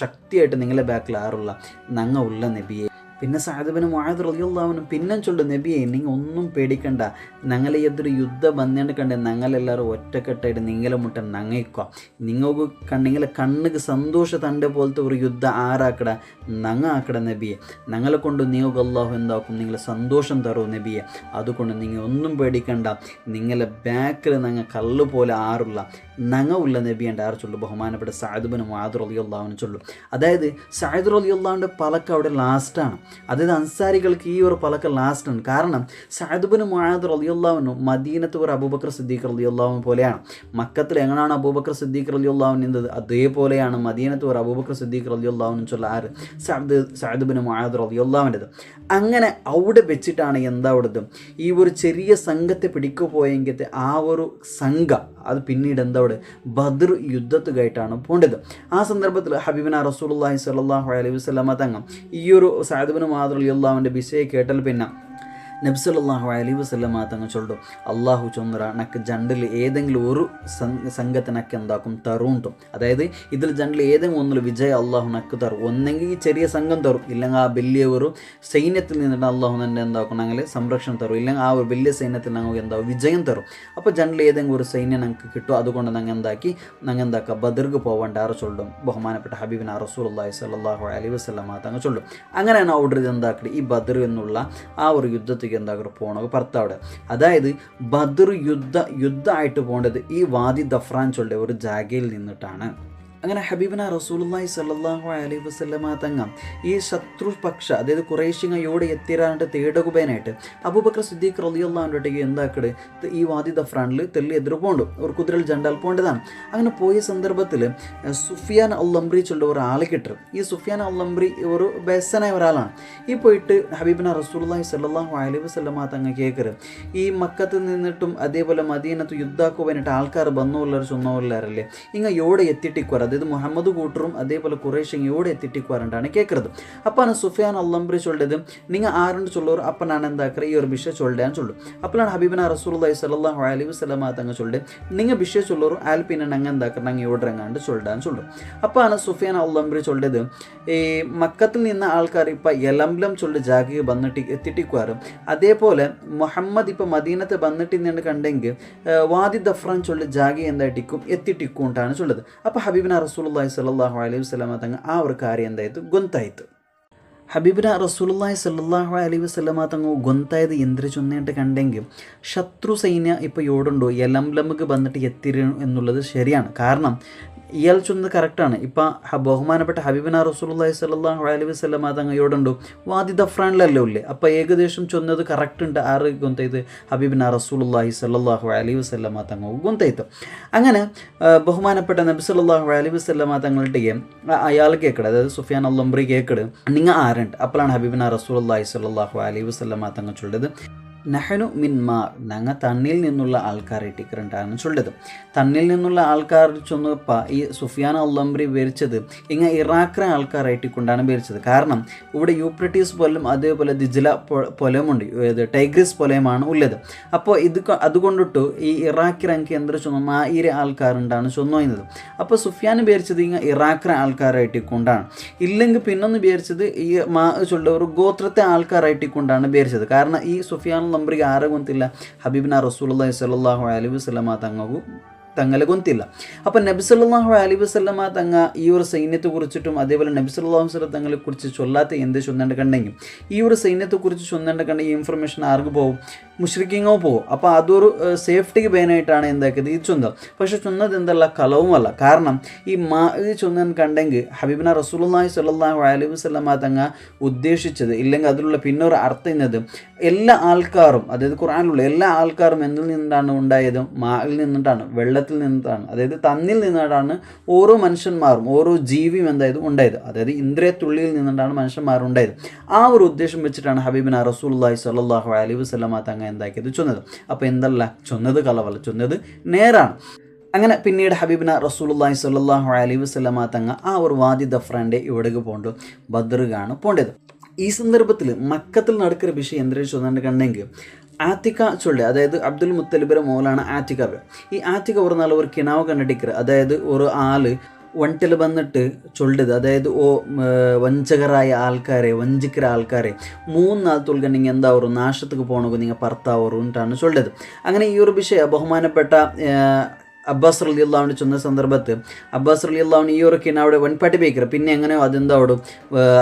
ശക്തിയായിട്ട് നിങ്ങളെ ബാക്കിൽ ആറുള്ള ഞങ്ങൾ ഉള്ള നബിയെ. പിന്നെ സഅദ് ബിൻ മുആദ് റളിയല്ലാഹു അൻഹു പിന്നെ ചൊല്ലും, നബിയെ നിങ്ങൾ ഒന്നും പേടിക്കണ്ട, ഞങ്ങളെ ഏതൊരു യുദ്ധം വന്നേണ്ട് കണ്ട് ഞങ്ങളെല്ലാവരും ഒറ്റക്കെട്ടായിട്ട് നിങ്ങളെ മുട്ട നങ്ങയിക്കുക, നിങ്ങൾക്ക് നിങ്ങളെ കണ്ണുക്ക് സന്തോഷ തൻ്റെ പോലത്തെ ഒരു യുദ്ധം ആരാക്കട നങ്ങ ആക്കട നബിയെ, ഞങ്ങളെ കൊണ്ട് നിങ്ങൾക്ക് അല്ലാഹു എന്താക്കും നിങ്ങളെ സന്തോഷം തരും നബിയെ, അതുകൊണ്ട് നിങ്ങൾ ഒന്നും പേടിക്കണ്ട, നിങ്ങളെ ബാക്കിൽ ഞങ്ങൾ കല്ല് പോലെ ആറുള്ള നങ്ങ ഉള്ള നബിയുണ്ട് ആറ് ചൊല്ലും ബഹുമാനപ്പെട്ട സഅദ് ബിൻ മുആദ് റളിയല്ലാഹു അൻഹു ചൊല്ലും. അതായത് സഅദ് റളിയല്ലാഹുവിൻ്റെ പലക്ക് അവിടെ ലാസ്റ്റാണ്, അതായത് അൻസാരികൾക്ക് ഈ ഒരു പലക്ക് ലാസ്റ്റാണ്. കാരണം സഅദ് ബിൻ മുആദ് റളിയല്ലാഹു അൻഹു മദീനത്ത് ഒരു അബൂബക്കർ സിദ്ദീഖ് റളിയല്ലാഹു അൻഹു പോലെയാണ്. മക്കത്തിൽ എങ്ങനെയാണ് അബൂബക്കർ സിദ്ദീഖ് റളിയല്ലാഹു അൻഹു നിന്നത് അതേപോലെയാണ് മദീനത്ത് ഒരു അബൂബക്കർ സിദ്ദീഖ് റളിയല്ലാഹു അൻഹു ചൊല്ല ആര് സഅദ് ബിൻ മുആദ് റളിയല്ലാഹു അൻഹു. അങ്ങനെ അവിടെ വെച്ചിട്ടാണ് എന്താ അവിടുത്തെ ഈ ഒരു ചെറിയ സംഘത്തെ പിടിക്കു പോയെങ്കിൽ ആ ഒരു സംഘം അത് പിന്നീട് എന്താ അവിടെ ബദർ യുദ്ധത്തുകായിട്ടാണ് പോണ്ടത്. ആ സന്ദർഭത്തിൽ ഹബീബിന റസൂലുള്ളാഹി സ്വല്ലല്ലാഹു അലൈഹി വസല്ലമ തങ്ങൾ ഈ ഒരു സഅദ് ബിൻ മുആദ് റളിയല്ലാഹുവിൻ്റെ വിഷയം കേട്ടാൽ പിന്നെ നബി സല്ലല്ലാഹു അലൈഹി വസല്ലമ തങ്ങൾ ചൊല്ലും, അള്ളാഹു ചൊന്നറ നക്ക് ജണ്ടിൽ ഏതെങ്കിലും ഒരു സംഘത്തിനക്ക് എന്താക്കും തറുണ്ടും, അതായത് ഇതിൽ ജണ്ടിൽ ഏതെങ്കിലും ഒന്നിൽ വിജയം അള്ളാഹു നക്ക് തരും, ഒന്നെങ്കിൽ ഈ ചെറിയ സംഘം തരും, ഇല്ലെങ്കിൽ ആ വലിയ ഒരു സൈന്യത്തിൽ നിന്നിട്ട് അള്ളാഹു തന്നെ എന്താക്കും ഞങ്ങൾ സംരക്ഷണം തരും, ഇല്ലെങ്കിൽ ആ ഒരു വലിയ സൈന്യത്തിൽ ഞങ്ങൾക്ക് എന്താവും വിജയം തരും. അപ്പോൾ ജണ്ടിൽ ഏതെങ്കിലും ഒരു സൈന്യം ഞങ്ങൾക്ക് കിട്ടും, അതുകൊണ്ട് ഞങ്ങൾ എന്താക്കുക ബദർക്ക് പോവേണ്ട ആറ് ചൊല്ലും ബഹുമാനപ്പെട്ട ഹബീബിന റസൂലുള്ളാഹി സ്വല്ലല്ലാഹു അലൈഹി വസല്ലമ തങ്ങൾ ചൊല്ലും. അങ്ങനെയാണ് അവിടെ എന്താക്കി ഈ ബദർ എന്നുള്ള ആ ഒരു യുദ്ധത്തിൽ എന്താക്കുക പോകണത് ഭർത്താവിടെ. അതായത് ബദർ യുദ്ധമായിട്ട് പോകേണ്ടത് ഈ വാദി ദഫ്രാൻ ചൊല്ലിയ ഒരു ജാഗയിൽ നിന്നിട്ടാണ്. അങ്ങനെ ഹബീബിന റസൂലുള്ളാഹി സ്വല്ലല്ലാഹു അലൈഹി വസല്ലമ തങ്ങൾ ഈ ശത്രുപക്ഷ അതായത് ഖുറൈശിയോട് എത്തിരാണ്ട് തേടുകുബേനായിട്ട് അബൂബക്കർ സിദ്ദീഖ് റളിയല്ലാഹു അൻഹുവിൻ്റെ എന്താക്കട് ഈ വാദി ദഫ്രാനിൽ തെല്ലി എതിർ പോകണ്ടു ഒരു കുതിരൽ ജണ്ടാൽ പോകേണ്ടതാണ്. അങ്ങനെ പോയ സന്ദർഭത്തിൽ സുഫിയാൻ അൽ-അംറി ചൊല്ലുന്ന ഒരാൾ കിട്ടും. ഈ സുഫിയാൻ അൽ-അംറി ഒരു ബേസനായ ഒരാളാണ്. ഈ പോയിട്ട് ഹബീബിന റസൂലുള്ളാഹി സ്വല്ലല്ലാഹു അലൈഹി വസല്ലമ തങ്ങൾ കേൾക്കരുത് ഈ മക്കത്തിൽ നിന്നിട്ടും അതേപോലെ മദീനത്ത് യുദ്ധാക്കുവാനായിട്ട് ആൾക്കാർ ബന്നുള്ളവർ ചൊന്നവല്ലാറല്ലേ ഇങ്ങ യോടെ എത്തിയിട്ടിക്കുവർ അതായത് മുഹമ്മദ് കൂട്ടറും അതേപോലെ കുറേശ്ശിയോടെ എത്തിട്ടിക്കുവാറുണ്ടാണ് കേൾക്കുന്നത്. അപ്പാണ് സുഫിയാൻ അല്ലംബ്രി ചൊല്ലത് നിങ്ങൾ ആരുണ്ട് ചൊല്ലൂർ അപ്പം ഞാൻ എന്താക്കുക ഈ ഒരു വിഷയം ചൊല്ലാൻ ചൊല്ലും. അപ്പോഴാണ് ഹബീബിന റസൂലുള്ളാഹി സ്വല്ലല്ലാഹു അലൈഹി വസല്ലമ തങ്ങൾ ചൊല്ലി നിങ്ങൾ വിഷയം ചൊല്ലൂർ ആൽ പിന്നെ ഞങ്ങൾ എന്താക്കുക ഞങ്ങൾ ഇവിടെങ്ങാണ്ട് ചൊല്ലാൻ ചൊല്ലും. അപ്പാണ് സുഫിയാൻ അല്ലംബ്രി ചൊല്ലത് ഈ മക്കത്തിൽ നിന്ന് ആൾക്കാർ ഇപ്പം എലംലം ചൊല്ലി ജാഗിക്ക് വന്നിട്ട് എത്തിട്ടിക്കുവാറും അതേപോലെ മുഹമ്മദ് ഇപ്പം മദീനത്തെ വന്നിട്ട് നിന്ന് കണ്ടെങ്കിൽ വാദി ദഫ്രാൻ ചൊല്ലി ജാഗി എന്തായിട്ടിക്കും എത്തിട്ടിക്കൂണ്ടാണ് ചൊല്ലത്. അപ്പോൾ ഹബീബിന റസൂലുള്ളാഹി സ്വല്ലല്ലാഹു അലൈഹി വസല്ലമ തങ്ങൾ ആ ഒരു കാര്യം എന്തായത് ഗൊന്തായിತು. ഹബീബിന റസൂലുള്ളാഹി സ്വല്ലല്ലാഹു അലൈഹി വസല്ലമ തങ്ങൾ ഗൊന്തായത് എന്തിനു ചൊന്നിട്ട് കണ്ടെങ്കിൽ ശത്രു സൈന്യ ഇപ്പോൾ യോടുണ്ടോ എലംലമുക്ക് വന്നിട്ട് എത്തിരു എന്നുള്ളത് ശരിയാണ്. കാരണം ഇയാൾ ചൊന്നത് കറക്റ്റാണ്. ഇപ്പം ബഹുമാനപ്പെട്ട ഹബീബിന റസൂലുള്ളാഹി സ്വല്ലല്ലാഹു അലൈഹി വസല്ലമ തങ്ങയോടുണ്ടോ വാദി ദഫ്രാനിലല്ലേ ഉള്ളേ. അപ്പോൾ ഏകദേശം ചൊന്നത് കറക്റ്റ് ഉണ്ട്. ആറ് ഗൊന്തയത് ഹബീബിന റസൂലുള്ളാഹി സ്വല്ലല്ലാഹു അലൈഹി വസല്ലമ തങ്ങൾ ഗൊന്തയിത്തു. അങ്ങനെ ബഹുമാനപ്പെട്ട നബി സല്ലല്ലാഹു അലൈഹി വസല്ലമ തങ്ങളുടെ അയാൾ കേൾക്കട്, അതായത് സുഫിയാൻ അല്ലംബ്രി കേൾക്കട് നിങ്ങൾ ആരുണ്ട്. അപ്പോഴാണ് ഹബീബിന റസൂലുള്ളാഹി സ്വല്ലല്ലാഹു അലൈഹി വസല്ലമ തങ്ങൾ ചൊല്ലത് നഹനു മിൻ മാ ഞങ്ങൾ തണ്ണിൽ നിന്നുള്ള ആൾക്കാരെ ഇട്ടിക്കറുണ്ടാണ് ചൊല്ലത്. തണ്ണിൽ നിന്നുള്ള ആൾക്കാർ ചൊന്നപ്പോൾ ഈ സുഫിയാൻ അല്ലംബ്രി വിവരിച്ചത് ഇങ്ങനെ ഇറാഖിലെ ആൾക്കാരായിട്ടിക്കൊണ്ടാണ് വിവരിച്ചത്. കാരണം ഇവിടെ യൂപ്രട്ടീസ് പോലും അതേപോലെ ദിജ്ല പൊലമുണ്ട്, ടൈഗ്രിസ് പൊലയുമാണ് ഉള്ളത്. അപ്പോൾ അതുകൊണ്ടിട്ട് ഈ ഇറാഖിൽ എനിക്ക് എന്താ ചൊന്നു മായിരെ ആൾക്കാരുണ്ടാണ് ചൊന്നുന്നത്. അപ്പോൾ സുഫിയാൻ വിവരിച്ചത് ഇങ്ങനെ ഇറാഖിലെ ആൾക്കാരായിട്ടിക്കൊണ്ടാണ്. ഇല്ലെങ്കിൽ പിന്നൊന്ന് വിവരിച്ചത് ഈ മാ ചൊല്ല ഒരു ഗോത്രത്തെ ആൾക്കാരായിട്ടിക്കൊണ്ടാണ് വിവരിച്ചത്. കാരണം ഈ സുഫിയാൻ നമ്പറിಗೆ ആരെ ಗೊತ್ತಿಲ್ಲ ഹബീബിന റസൂലുള്ളാഹി സ്വല്ലല്ലാഹു അലൈഹി വസല്ലമ തങ്ങളെ ಗೊತ್ತಿಲ್ಲ. അപ്പം നബി സല്ലല്ലാഹു അലൈഹി വസല്ലമ തങ്ങ ഈ ഒരു സൈന്യത്തെ കുറിച്ചിട്ടും അതേപോലെ നബി സല്ലല്ലാഹു അലൈഹി വസല്ലം തങ്ങളെ കുറിച്ച് ചൊല്ലാത്ത എന്ത് ചൊന്നേണ്ട കണ്ടെങ്കിൽ ഈ ഒരു സൈന്യത്തെ കുറിച്ച് ചൊന്നേണ്ട കണ്ടെങ്കിൽ ഈ ഇൻഫർമേഷൻ ആർക്ക് പോകും, മുശ്രിക്കിങ്ങോ പോകും. അപ്പോൾ അതൊരു സേഫ്റ്റിക്ക് പേനായിട്ടാണ് എന്താക്കിയത് ഈ ചൊന്നത്. പക്ഷെ ചൊന്നത് എന്തല്ല കലവുമല്ല. കാരണം ഈ ചൊന്നൻ കണ്ടെങ്കിൽ ഹബീബിന റസൂലുള്ളാഹി സ്വല്ലല്ലാഹു അലൈഹി വസല്ലമ തങ്ങ ഉദ്ദേശിച്ചത് ഇല്ലെങ്കിൽ അതിലുള്ള പിന്നൊരു അർത്ഥം എന്നത് എല്ലാ ആൾക്കാരും, അതായത് ഖുർആനിലുള്ള എല്ലാ ആൾക്കാരും എന്തിൽ നിന്നാണ് ഉണ്ടായത്, മായിൽ നിന്നിട്ടാണ്, വെള്ളത്തിൽ നിന്നിട്ടാണ്, അതായത് തന്നിൽ നിന്നിട്ടാണ് ഓരോ മനുഷ്യന്മാരും ഓരോ ജീവിയും എന്തായത് ഉണ്ടായത്, അതായത് ഇന്ദ്രിയത്തുള്ളിയിൽ നിന്നിട്ടാണ് മനുഷ്യന്മാരുണ്ടായത്. ആ ഒരു ഉദ്ദേശം വെച്ചിട്ടാണ് ഹബീബിന റസൂലുള്ളാഹി സ്വല്ലല്ലാഹു അലൈഹി വസല്ലമ തങ്ങ എന്താക്കിയത് ചൊന്നത്. അപ്പോൾ എന്തല്ല ചൊന്നത് കളവല്ല, ചൊന്നത് നേരാണ്. അങ്ങനെ പിന്നീട് ഹബീബിന റസൂലുള്ളാഹി സ്വല്ലല്ലാഹു അലൈഹി വസല്ലമ തങ്ങ ആ ഒരു വാദി ദഫ്രാൻ്റെ ഇവിടേക്ക് പോകേണ്ടു ബദറുകാണ് പോകേണ്ടത്. ഈ സന്ദർഭത്തിൽ മക്കത്തിൽ നടക്കുന്ന വിഷയം എന്തിനു ചൊന്നു കണ്ടെങ്കിൽ ആത്തിക്ക ചൊല്ലി, അതായത് അബ്ദുൽ മുത്തലിബിന്റെ മോളാണ് ആത്തിക്ക. ഈ ആത്തിക്ക ഒരു നാൾ ഒരു കിണാവ് കണ്ടിട്ടിക്കറ്, അതായത് ഒരു ആള് വണ്ടിൽ വന്നിട്ട് ചൊല്ലത്, അതായത് വഞ്ചകരായ ആൾക്കാരെ വഞ്ചിക്കുന്ന ആൾക്കാരെ 3 നാൾ തൊൽക്കണ്ടെങ്കിൽ എന്താ ഒരു നാശത്തേക്ക് പോകണമെങ്കിൽ നിങ്ങൾ ഭർത്താവറുണ്ടാണ് ചൊല്ലത്. അങ്ങനെ ഈ ഒരു വിഷയം ബഹുമാനപ്പെട്ട അബ്ബാസ് റളിയല്ലാഹു ചെന്ന സന്ദർഭത്തിൽ അബ്ബാസ് റളിയല്ലാഹു ഈ ഒരു കിണവിടെ വൻപാട്ടി ബേക്കറ്. പിന്നെ എങ്ങനെയോ അതെന്താവടും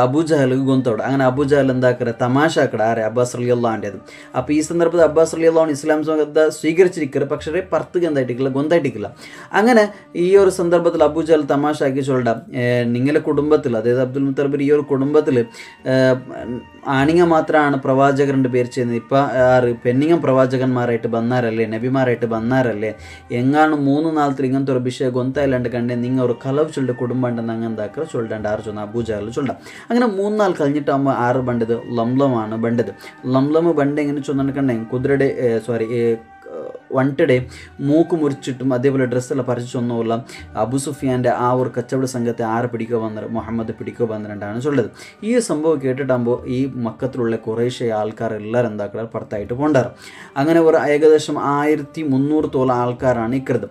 അബൂജഹൽ ഗൊന്തോടും. അങ്ങനെ അബൂജഹൽ എന്താക്കറ തമാശ ആക്കട ആരെ അബ്ബാസ് റളിയല്ലാഹുവിൻ്റെത്. അപ്പോൾ ഈ സന്ദർഭത്തിൽ അബ്ബാസ് റളിയല്ലാഹു ഇസ്ലാം സ്വീകരിച്ചിരിക്കുക, പക്ഷേ പർത്തുക എന്തായിട്ടില്ല, ഗൊന്തായിട്ടില്ല. അങ്ങനെ ഈ ഒരു സന്ദർഭത്തിൽ അബൂജഹൽ തമാശ ആക്കി ചൊല്ലട നിങ്ങളുടെ കുടുംബത്തിൽ, അതായത് അബ്ദുൽ മുത്തലിബ് ഈ ഒരു കുടുംബത്തിൽ ആണിങ്ങ മാത്രമാണ് പ്രവാചകരുടെ പേര് ചെയ്യുന്നത്. ഇപ്പം പെണ്ണിങ്ങ പ്രവാചകന്മാരായിട്ട് ബന്നാരല്ലേ, നബിമാരായിട്ട് ബന്നാരല്ലേ, എങ്ങാണ് 3 നാളത്തിൽ ഇങ്ങനത്തെ ഒരു വിഷയം ഗൊന്തായില്ലാണ്ട് കണ്ടേ നിങ്ങൾ ഒരു കലവ് ചൊല്ലിട്ട് കുടുംബം ഉണ്ടെന്ന് അങ്ങനെ എന്താക്കുക ചൊല്ലാണ്ട് ആറ് ചൊന്ന അബൂജഹൽ ചൊല്ലാം. അങ്ങനെ 3 നാൾ കഴിഞ്ഞിട്ടാകുമ്പോൾ ആറ് ബണ്ടത് ലംലമാണ് ബണ്ടത്. ലംലമ് ബണ്ട് എങ്ങനെ ചൊന്നിട്ടുണ്ടെങ്കിൽ കുതിരയുടെ വണ്ടിയുടെ മൂക്ക് മുറിച്ചിട്ടും അതേപോലെ ഡ്രസ്സെല്ലാം പറിച്ചു ചൊന്നുള്ള അബു സുഫിയാൻ്റെ ആ ഒരു കച്ചവട സംഘത്തെ ആരെ പിടിക്കുക വന്നത് മുഹമ്മദ് പിടിക്കുക വന്നിട്ടാണ് ചൊല്ലത്. ഈ സംഭവം കേട്ടിട്ടാകുമ്പോൾ ഈ മക്കത്തിലുള്ള കുറേശ്ശെ ആൾക്കാർ എല്ലാവരും എന്താക്കുക പുറത്തായിട്ട് പോണ്ടാറ്. അങ്ങനെ ഒരു ഏകദേശം 1300 ആൾക്കാരാണ് ഇക്കരുത്.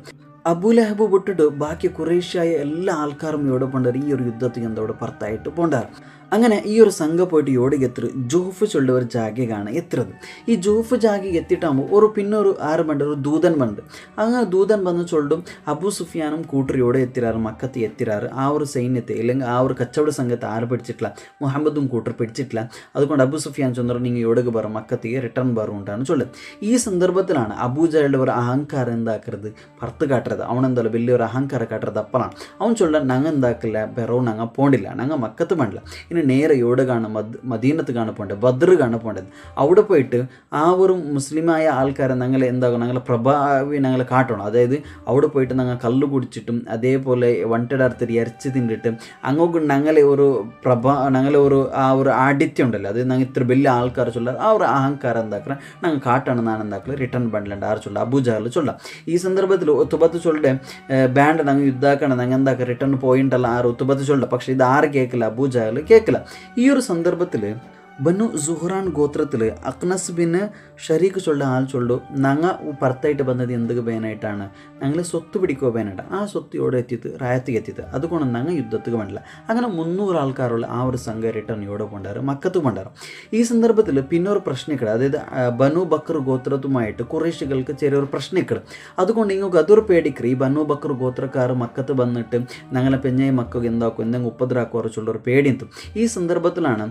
അബൂലഹബ് വിട്ടിട്ട് ബാക്കി കുറേശ്ശായ എല്ലാ ആൾക്കാരും ഇവിടെ പോണ്ടാറ്. ഈ ഒരു യുദ്ധത്തിൽ എന്തോടെ പുറത്തായിട്ട് പോണ്ടാറ്. അങ്ങനെ ഈ ഒരു സംഘം പോയിട്ട് യോടിക്ക് എത്ര ജൂഫ് ചൊല്ലുന്ന ഒരു ജാഗയാണ് എത്തുന്നത്. ഈ ജൂഫ് ജാഗിക്ക് എത്തിയിട്ടാകുമ്പോൾ ഒരു പിന്നൊരു ആറ് ബണ്ട് ഒരു ദൂതൻ ബണ്ട്. അങ്ങനെ ദൂതൻ വന്ന് ചൊല്ലും അബൂ സുഫിയാനും കൂട്ടറിയോടെ എത്തിരാറ്, മക്കത്ത് എത്തിരാറ്. ആ ഒരു സൈന്യത്തെ അല്ലെങ്കിൽ ആ ഒരു കച്ചവട സംഘത്തെ ആര് പിടിച്ചിട്ടില്ല, മുഹമ്മദും കൂട്ടർ പിടിച്ചിട്ടില്ല. അതുകൊണ്ട് അബൂ സുഫിയാൻ ചൊന്നറ് നിങ്ങൾ യോടക്ക് പറ മക്കത്തേക്ക് റിട്ടേൺ ബറുണ്ടാണ് ചൊല്ലുന്നത്. ഈ സന്ദർഭത്തിലാണ് അബൂജഹലിൻ്റെ ഒരു അഹങ്കാരം എന്താക്കരുത് പുറത്ത് കാട്ടരുത്. അവനെന്തായാലും വലിയൊരു അഹങ്കാരം കാട്ടരുത്. അപ്പോഴാണ് അവൻ ചൊല്ലാൻ ഞങ്ങൾ എന്താക്കില്ല ബെറോ ഞങ്ങൾ പോണ്ടില്ല, ഞങ്ങൾ മക്കത്ത് പണ്ടില്ല. ഇനി അതിന് നേരെ എവിടെ കാണും, മദീനത്ത് കാണപ്പോണ്ടത്, ബദ്ർ കാണപ്പോണ്ടത്. അവിടെ പോയിട്ട് ആ ഒരു മുസ്ലിമായ ആൾക്കാരെ ഞങ്ങൾ എന്താകും, ഞങ്ങളെ പ്രഭാവി ഞങ്ങൾ കാട്ടണം. അതായത് അവിടെ പോയിട്ട് ഞങ്ങൾ കല്ല് കുടിച്ചിട്ടും അതേപോലെ വണ്ടിടർത്തിട്ട് ഇറച്ചി തിന്നിട്ട് അങ്ങോട്ട് ഞങ്ങളെ ഒരു ഞങ്ങളെ ആ ഒരു ആഡിത്യം ഉണ്ടല്ലോ, അത് ഞങ്ങൾ ഇത്ര വലിയ ആൾക്കാർ ചൊല്ലാം ആ ഒരു അഹങ്കാരം എന്താക്കുക ഞങ്ങൾ കാട്ടാണ് നാൻ എന്താക്കുക റിട്ടേൺ ബണ്ടിലുണ്ട് ആറ് ചൊല്ലാം അബൂജഹൽ ചൊല്ലാം. ഈ സന്ദർഭത്തിൽ ഉത്തുബത്ത് ചൊല്ലെ ബാൻഡ് ഞങ്ങൾ യുദ്ധാക്കണം ഞങ്ങൾ എന്താക്കുക റിട്ടേൺ പോയിട്ടല്ല ആറ് ഉത്തുബത്ത് ചൊല്ല. പക്ഷേ ഇത് ആറ് കേൾക്കില്ല, അബൂജഹൽ കേൾക്കില്ല. ഈ ഒരു സന്ദർഭത്തിൽ ബനു സുഹ്റാൻ ഗോത്രത്തിൽ അക്നസ് ബിൻ ഷരീഖ് ചൊല്ല ആൾ ചൊല്ലു ഞങ്ങൾ പുറത്തായിട്ട് വന്നത് എന്തൊക്കെ പേനായിട്ടാണ്, ഞങ്ങൾ സ്വത്ത് പിടിക്കുക പേനായിട്ട്. ആ സ്വത്ത് ഇവിടെ എത്തിയത് റായത്തേക്ക് എത്തിയത്, അതുകൊണ്ട് ഞങ്ങൾ യുദ്ധത്തിന് വേണ്ടില്ല. അങ്ങനെ 300 ആൾക്കാരുള്ള ആ ഒരു സംഘം റിട്ടേൺ ഇവിടെ കൊണ്ടുവരും, മക്കത്ത് കൊണ്ടുവരും. ഈ സന്ദർഭത്തിൽ പിന്നെ ഒരു പ്രശ്നക്കേട്, അതായത് ബനു ബക്കർ ഗോത്രത്തുമായിട്ട് കുറേശികൾക്ക് ചെറിയൊരു പ്രശ്നക്കേട്. അതുകൊണ്ട് നിങ്ങൾക്ക് അതൊരു പേടിക്കറി ഈ ബനു ബക്കർ ഗോത്രക്കാർ മക്കത്ത് വന്നിട്ട് ഞങ്ങളെ പെഞ്ഞായി മക്കൾക്ക് എന്താക്കും എന്തെങ്കിലും ഉപദ്രാക്കുറച്ചുള്ള ഒരു പേടിയെത്തും. ഈ സന്ദർഭത്തിലാണ്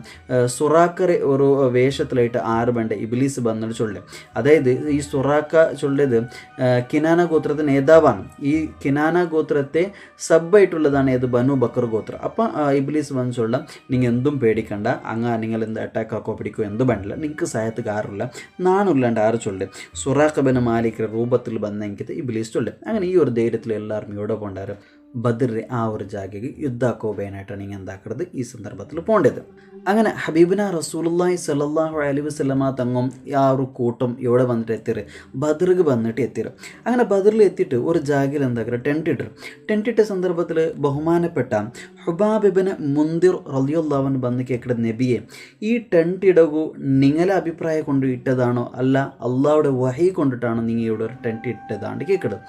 സുറാക്കറെ ഒരു വേഷത്തിലായിട്ട് ആറ് വേണ്ട ഇബ്ലീസ് വന്നിട്ട് ചൊല്ലും. അതായത് ഈ സുറാക്ക ചൊല്ലിയത് കിനാന ഗോത്രത്തിന് നേതാവാണ്. ഈ കിനാന ഗോത്രത്തെ സബ്ബായിട്ടുള്ളതാണ് ഏത് ബനു ബക്കർ ഗോത്രം. അപ്പം ഇബ്ലീസ് വന്ന് ചൊല്ലാം നിങ്ങൾ എന്തും പേടിക്കണ്ട, നിങ്ങൾ എന്ത് അറ്റാക്ക് ആക്കോ പിടിക്കോ എന്ത് വേണ്ടില്ല, നിങ്ങൾക്ക് സഹായത്ത് കാറില്ല നാണില്ലാണ്ട് ആറ് ചൊല്ലും. സുറാഖ് ബിൻ മാലിക് രൂപത്തിൽ വന്നെങ്കിൽ ഇബ്ലീസ് ചൊല്ലും. അങ്ങനെ ഈ ഒരു ധൈര്യത്തിൽ എല്ലാവരും ഇവിടെ പോണ്ടാറ് ബദറിലെ ആ ഒരു ജാഗയ്ക്ക് യുദ്ധാക്കോബേനായിട്ടാണ് നിങ്ങൾ എന്താക്കുന്നത് ഈ സന്ദർഭത്തിൽ പോകേണ്ടത്. അങ്ങനെ ഹബീബിന റസൂലുള്ളാഹി സ്വല്ലല്ലാഹു അലൈഹി വസല്ലമ തങ്ങും ആ ഒരു കൂട്ടം ഇവിടെ വന്നിട്ട് എത്തിയത് ബദർക്ക് വന്നിട്ട് എത്തിയത്. അങ്ങനെ ബദറിൽ എത്തിയിട്ട് ഒരു ജാഗയിൽ എന്താക്കുക ടെൻറ്റ് ഇട്ട സന്ദർഭത്തിൽ ബഹുമാനപ്പെട്ട ഹുബാബ് ഇബ്നു മുൻദിർ റളിയല്ലാഹു അൻഹു വന്ന് കേൾക്കുന്ന നബിയെ ഈ ടെൻറ്റ് ഇടകു നിങ്ങളെ അഭിപ്രായം കൊണ്ട് ഇട്ടതാണോ അല്ല അള്ളാഹുടെ വഹി കൊണ്ടിട്ടാണോ നിങ്ങൾ ഇവിടെ ഒരു ടെൻറ്റ് ഇട്ടതാണ്ട് കേൾക്കുന്നത്.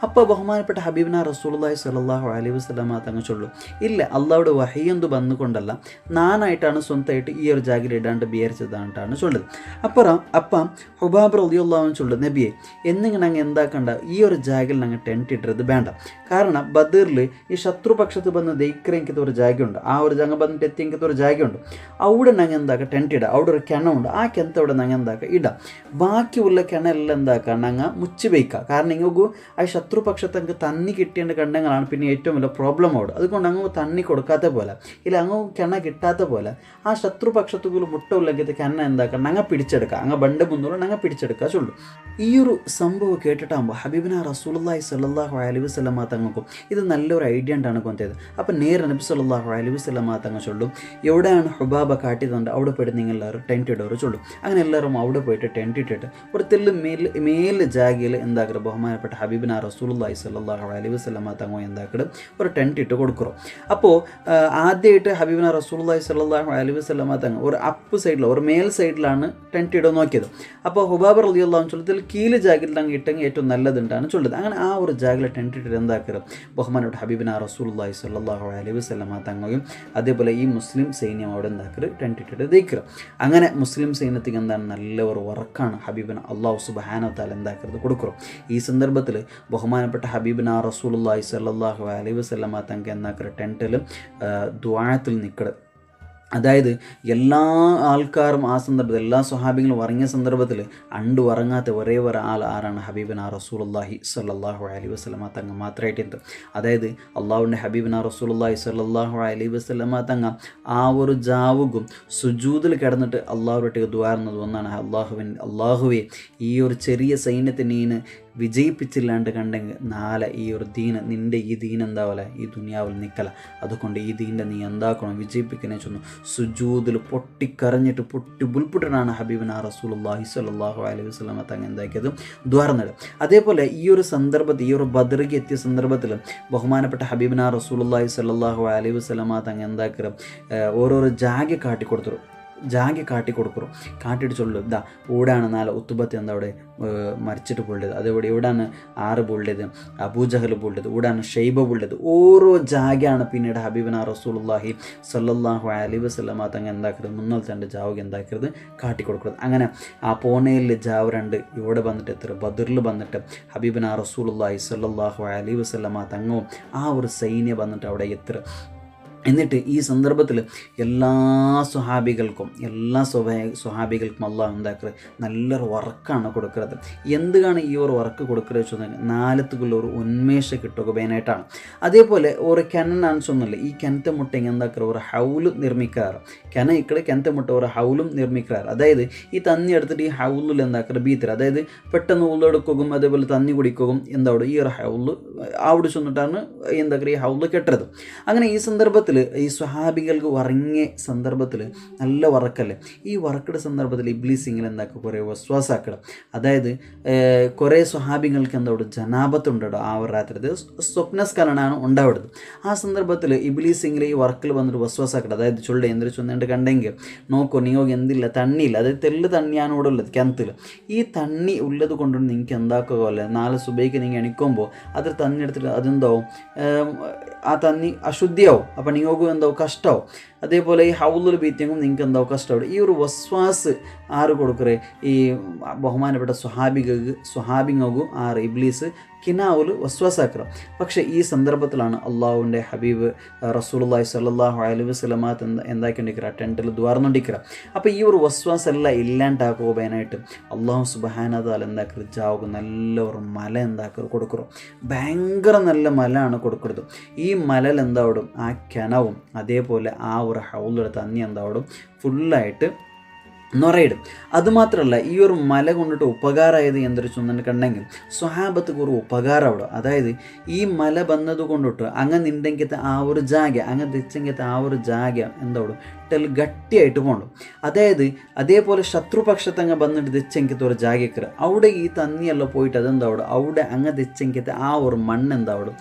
അപ്പോൾ ബഹുമാനപ്പെട്ട ഹബീബിന റസൂലുള്ളാഹി സ്വല്ലല്ലാഹു അലൈഹി വസല്ലമ തങ്ങൾ ചൊല്ലു ഇല്ല അള്ളാഹുടെ വഹിയെന്തു വന്നുകൊണ്ടല്ല നാനായിട്ടാണ് സ്വന്തമായിട്ട് ഈ ഒരു ജാഗയിൽ ഇടാണ്ട് വിചാരിച്ചതായിട്ടാണ് ചൊല്ലത്. അപ്പം ഹുബാബ് റളിയല്ലാഹു അൻഹു ചൊല്ലു നബിയെ എന്നിങ്ങനെ അങ്ങ് എന്താക്കണ്ട ഈ ഒരു ജാഗയിൽ ഞങ്ങൾ ടെൻറ്റ് ഇട്ടത് വേണ്ട. കാരണം ബദറിൽ ഈ ശത്രുപക്ഷത്ത് വന്ന് ദയിക്കറെങ്കിൽ ഒരു ജാഗയുണ്ട്, ആ ഒരു ജാഗ വന്നിട്ട് എത്തിയെങ്കിൽ ഒരു ജാഗയുണ്ട്. അവിടെ ഞങ്ങൾ എന്താക്കുക ടെൻറ്റ് ഇടുക. അവിടെ ഒരു കിണമുണ്ട്, ആ കിണത്ത് അവിടെ ഞങ്ങൾ എന്താക്കുക ഇടാം. ബാക്കിയുള്ള കിണറെല്ലാം എന്താക്കുക ഞങ്ങൾ മുച്ച് വയ്ക്കുക. കാരണം നിങ്ങൾക്ക് ആ ശത്രുപക്ഷത്ത് അങ്ങ് തന്നി കിട്ടേണ്ട കണ്ടങ്ങളാണ് പിന്നെ ഏറ്റവും വലിയ പ്രോബ്ലം അവിടെ. അതുകൊണ്ട് അങ്ങ് തന്നി കൊടുക്കാത്ത പോലെ ഇല്ല അങ്ങ് കിണ കിട്ടാത്ത പോലെ ആ ശത്രുപക്ഷത്തുകൾ മുട്ട ഉള്ളെങ്കിൽ കിണ എന്താക്കുക ഞങ്ങൾ പിടിച്ചെടുക്കുക. അങ്ങ് ബണ്ട് മുന്നോട്ട് ഞങ്ങൾ പിടിച്ചെടുക്കുക ചൊല്ലു. ഈ ഒരു സംഭവം കേട്ടിട്ടാകുമ്പോൾ ഹബീബിന റസൂലുള്ളാഹി സ്വല്ലല്ലാഹു അലൈഹി വസല്ലമ തങ്ങൾക്കും ഇത് നല്ലൊരു ഐഡിയ ഉണ്ടാണ് കൊണ്ടത്. അപ്പം നേരെ നബി സല്ലല്ലാഹു അലൈഹി വസല്ലമ തങ്ങൾ ചൊല്ലും എവിടെയാണ് ഹുബാബ കാട്ടിയതുകൊണ്ട് അവിടെ പോയിട്ട് നിങ്ങൾ എല്ലാവരും ടെൻറ്റ് ഇടുക ചൊല്ലും. അങ്ങനെ എല്ലാവരും അവിടെ പോയിട്ട് ടെൻറ്റ് ഇട്ടിട്ട് ഒരു തെല്ല് മേല് ജാഗയിൽ എന്താക്കുക ബഹുമാനപ്പെട്ട ഹബീബിന റസൂലുള്ളാഹി സ്വല്ലല്ലാഹു അലൈഹി വസല്ലമ തങ്ങൾ എന്താക്കുക ഒരു ടെൻറ്റ് ഇട്ട് കൊടുക്കും. അപ്പോൾ ആദ്യമായിട്ട് ഹബീബിന റസൂലുള്ളാഹി സ്വല്ലല്ലാഹു അലൈഹി വസല്ലമ തങ്ങൾ ഒരു അപ്പ് സൈഡിൽ ഒരു മേൽ സൈഡിലാണ് ടെൻറ്റ് ഇടാൻ നോക്കിയത്. അപ്പോൾ ഹുബാബ് റളിയല്ലാഹു അൻഹു ചൊല്ലത്തിൽ കീല് ജാഗയിൽ അങ്ങ് ഇട്ടെങ്കിൽ ഏറ്റവും നല്ലതുണ്ടാണ് ചൊല്ലത്. അങ്ങനെ ആ ഒരു ജാഗയിൽ ടെൻറ്റ് ഇട്ടിട്ട് എന്താക്കുക ബഹുമാനപ്പെട്ട ഹബീബിന റസൂലുള്ളാഹി സ്വല്ലല്ലാഹു അലൈഹി വസല്ലമ തങ്ങളും അതേപോലെ ഈ മുസ്ലിം സൈന്യം അവിടെ എന്താക്കുക ടെൻറ്റ് ഇട്ടിട്ട് ദയിക്കുക. അങ്ങനെ മുസ്ലിം സൈന്യത്തിന് എന്താണ് നല്ല ഒരു ഉറക്കാണ് ഹബീബിന അല്ലാഹു സുബ്ഹാനഹു വ തആല എന്താക്കുന്നത് കൊടുക്കും. ഈ സന്ദർഭത്തിൽ ബഹുമാനപ്പെട്ട ഹബീബിന റസൂലുള്ളാഹി സ്വല്ലല്ലാഹു അലൈഹി വസല്ലമ തങ്ങൾ എന്താക്കുക ടെൻറ്റിൽ ദുആത്തിൽ നിൽക്കുക. അതായത് എല്ലാ ആൾക്കാരും ആ സന്ദർഭത്തിൽ എല്ലാ സ്വഹാബികളും ഉറങ്ങിയ സന്ദർഭത്തിൽ ഉറങ്ങാത്ത ഒരേ ആരാണ് ഹബീബിന റസൂലുള്ളാഹി സ്വല്ലല്ലാഹു അലൈഹി വസല്ലമ തങ്ങൾ മാത്രമായിട്ട്. അതായത് അള്ളാഹുവിൻ്റെ ഹബീബിന റസൂലുള്ളാഹി സ്വല്ലല്ലാഹു അലൈഹി വസല്ലമ തങ്ങൾ ആ ഒരു ജാവുകും സുജൂദിൽ കിടന്നിട്ട് അള്ളാഹുവിട്ടേക്ക് ദുആറുന്നത് ഒന്നാണ് അള്ളാഹുവേ ഈ ഒരു ചെറിയ സൈന്യത്തെ നീ വിജയിപ്പിച്ചില്ലാണ്ട് കണ്ടെങ്കിൽ നാളെ ഈ ഒരു ദീന നിൻ്റെ ഈ ദീൻ എന്താവല ഈ ദുനിയാവിൽ നിൽക്കല. അതുകൊണ്ട് ഈ ദീൻ്റെ നീ എന്താക്കണം വിജയിപ്പിക്കണേ ചൊന്നു സുജൂദിൽ പൊട്ടിക്കരഞ്ഞിട്ട് ബുൾപുട്ടനാണ് ഹബീബിന റസൂലുള്ളാഹി സ്വല്ലല്ലാഹു അലൈഹി വസല്ലമ തങ്ങൾ എന്താക്കിയത് ദ്വാർന്നത്. അതേപോലെ ഈ ഒരു സന്ദർഭത്തിൽ ഈ ഒരു ബദറിക്ക് എത്തിയ സന്ദർഭത്തിൽ ബഹുമാനപ്പെട്ട ഹബീബിന റസൂലുള്ളാഹി സ്വല്ലല്ലാഹു അലൈഹി വസല്ലമ തങ്ങൾ എന്താക്കുക ഓരോരോ ജാഗ കാട്ടിക്കൊടുക്കും. കാട്ടിയിട്ട് ചൊല്ലും ഇതാ ഇവിടെയാണ് നാളെ ഉത്തുബത്ത് എന്താ അവിടെ മരിച്ചിട്ട് പൊള്ളിയത്, അതേപോലെ ഇവിടെയാണ് ആറ് പൊള്ളിയത്, അബൂജഹൽ പൊള്ളിയത്, ഇവിടെയാണ് ഷൈബ പൊള്ളിയത്. ഓരോ ജാഗയാണ് പിന്നീട് ഹബീബിന റസൂലുള്ളാഹി സ്വല്ലല്ലാഹു അലൈഹി വസല്ലമ തങ്ങൾ എന്താക്കരുത് മുന്നോട്ട് ജാവുക എന്താക്കരുത് കാട്ടിക്കൊടുക്കുന്നത്. അങ്ങനെ ആ പോണയിൽ ജാവ് രണ്ട് ഇവിടെ വന്നിട്ട് എത്ര ബദറിൽ വന്നിട്ട് ഹബീബിന റസൂലുള്ളാഹി സ്വല്ലല്ലാഹു അലൈഹി വസല്ലമ തങ്ങളും ആ ഒരു സൈന്യം വന്നിട്ട് അവിടെ എത്ര എന്നിട്ട് ഈ സന്ദർഭത്തിൽ എല്ലാ സ്വഹാബികൾക്കും അള്ളാഹു എന്താക്കുന്നത് നല്ലൊരു വർക്കാണ് കൊടുക്കുന്നത്. എന്താണ് ഈ ഒരു വർക്ക് കൊടുക്കുന്നത് വെച്ചാൽ നാലത്തുക്കുള്ള ഒരു ഉന്മേഷം കിട്ടുക മെയിനായിട്ടാണ്. അതേപോലെ ഒരു കിണനാണെന്നൊന്നുമില്ല, ഈ കിണത്തെ മുട്ട എന്താക്കുക ഒരു ഹൗല് നിർമ്മിക്കാറ്, കിണത്തെ മുട്ട ഒരു ഹൗലും നിർമ്മിക്കാറ്. അതായത് ഈ തന്നി എടുത്തിട്ട് ഈ ഹൗലിൽ എന്താക്കുക ബീത്തർ, അതായത് പെട്ടെന്ന് ഉള്ളെടുക്കുകയും അതേപോലെ തന്നി കുടിക്കുകയും എന്താവും ഈ ഒരു ഹൗല് അവിടെ ചെന്നിട്ടാണ് എന്താക്കുക ഈ ഹൗല് കെട്ടത്. അങ്ങനെ ഈ സന്ദർഭത്തിൽ ഈ സ്വഹാബികൾക്ക് ഉറങ്ങിയ സന്ദർഭത്തിൽ നല്ല വറക്കല്ലേ, ഈ വറക്കയുടെ സന്ദർഭത്തിൽ ഇബ്ലീസ് ഇങ്ങനെ എന്താക്കുക കുറേ വസ്വാസാക്കണം. അതായത് കുറേ സ്വഹാബികൾക്ക് എന്താവും ജനാപത്തുണ്ടോ ആ ഒരു രാത്രി സ്വപ്നസ്കലനാണ് ഉണ്ടാവുന്നത്. ആ സന്ദർഭത്തിൽ ഇബ്ലീസ് ഇങ്ങനെ ഈ വർക്കിൽ വന്നിട്ട് വസ്വാസാക്കണം. അതായത് ചൊല്ല എന്തൊരു ചൊന്നിട്ട് കണ്ടെങ്കിൽ നോക്കോ നിങ്ങൾക്ക് എന്തില്ല തണ്ണിയില്ല, അതായത് തെല്ല് തണ്ണിയാണ് ഇവിടെ ഉള്ളത് കിണത്തിൽ, ഈ തണ്ണി ഉള്ളത് കൊണ്ടുകൊണ്ട് നിങ്ങൾക്ക് എന്താക്കുക അല്ലേ നാളെ സുബൈക്ക് നിങ്ങൾ എണിക്കുമ്പോൾ അത് തണ്ണി എടുത്തിട്ട് അതെന്താവും ആ തന്നി അശുദ്ധിയാവും, അപ്പം നിങ്ങൾക്ക് എന്താവും കഷ്ടമാവും. അതേപോലെ ഈ ഹൗലിൽ ബീറ്റിങ്ങും നിങ്ങൾക്ക് എന്താവും കഷ്ടമാവും. ഈ ഒരു വസ്വാസ് ആറ് കൊടുക്കറേ ഈ ബഹുമാനപ്പെട്ട സ്വഹാബിങ്ങൾക്കും ആറ് ഇബ്ലീസ് കിനാവുൽ വസ്വാസാക്കണം. പക്ഷേ ഈ സന്ദർഭത്തിലാണ് അള്ളാഹുവിൻ്റെ ഹബീബ് റസൂലുള്ളാഹി സ്വല്ലല്ലാഹു അലൈഹി വസല്ലമ എന്താക്കിക്കൊണ്ടിരിക്കുക ടെൻറ്റിൽ ദ്വാർന്നുകൊണ്ടിരിക്കുക. അപ്പോൾ ഈ ഒരു വസ്വാസ് എല്ലാം ഇല്ലാണ്ടാക്കുക പോകാനായിട്ട് അള്ളാഹു സുബ്ഹാനഹു വ തആല എന്താക്കുക ജാവുക നല്ല ഒരു മല എന്താക്കുക കൊടുക്കണം, ഭയങ്കര നല്ല മലയാണ് കൊടുക്കുന്നത്. ഈ മലയിൽ എന്താവിടും ആ കിണവും അതേപോലെ ആ ഒരു ഹൗലിൽ തന്നി എന്താവിടും ഫുള്ളായിട്ട് നിറയിടും. അതുമാത്രമല്ല ഈ ഒരു മല കൊണ്ടിട്ട് ഉപകാരമായത് എന്തൊരു ചൊന്നിട്ടുണ്ടെങ്കിൽ സ്വഹാബത്ത് ഒരു ഉപകാരം അവിടെ, അതായത് ഈ മല വന്നത് കൊണ്ടിട്ട് അങ്ങനെ ഉണ്ടെങ്കിലത്തെ ആ ഒരു ജാഗ അങ്ങ് തെച്ചെങ്കിലത്തെ ആ ഒരു ജാഗ എന്താവും ഗട്ടിയായിട്ട് പോകണം. അതായത് അതേപോലെ ശത്രുപക്ഷത്തങ്ങ് വന്നിട്ട് തെച്ചെങ്കിലത്തെ ഒരു ജാഗക്കറ് അവിടെ ഈ തന്നിയെല്ലാം പോയിട്ട് അതെന്താവും അവിടെ അങ്ങ് തെച്ചെങ്കിലത്തെ ആ ഒരു മണ്ണ് എന്താവും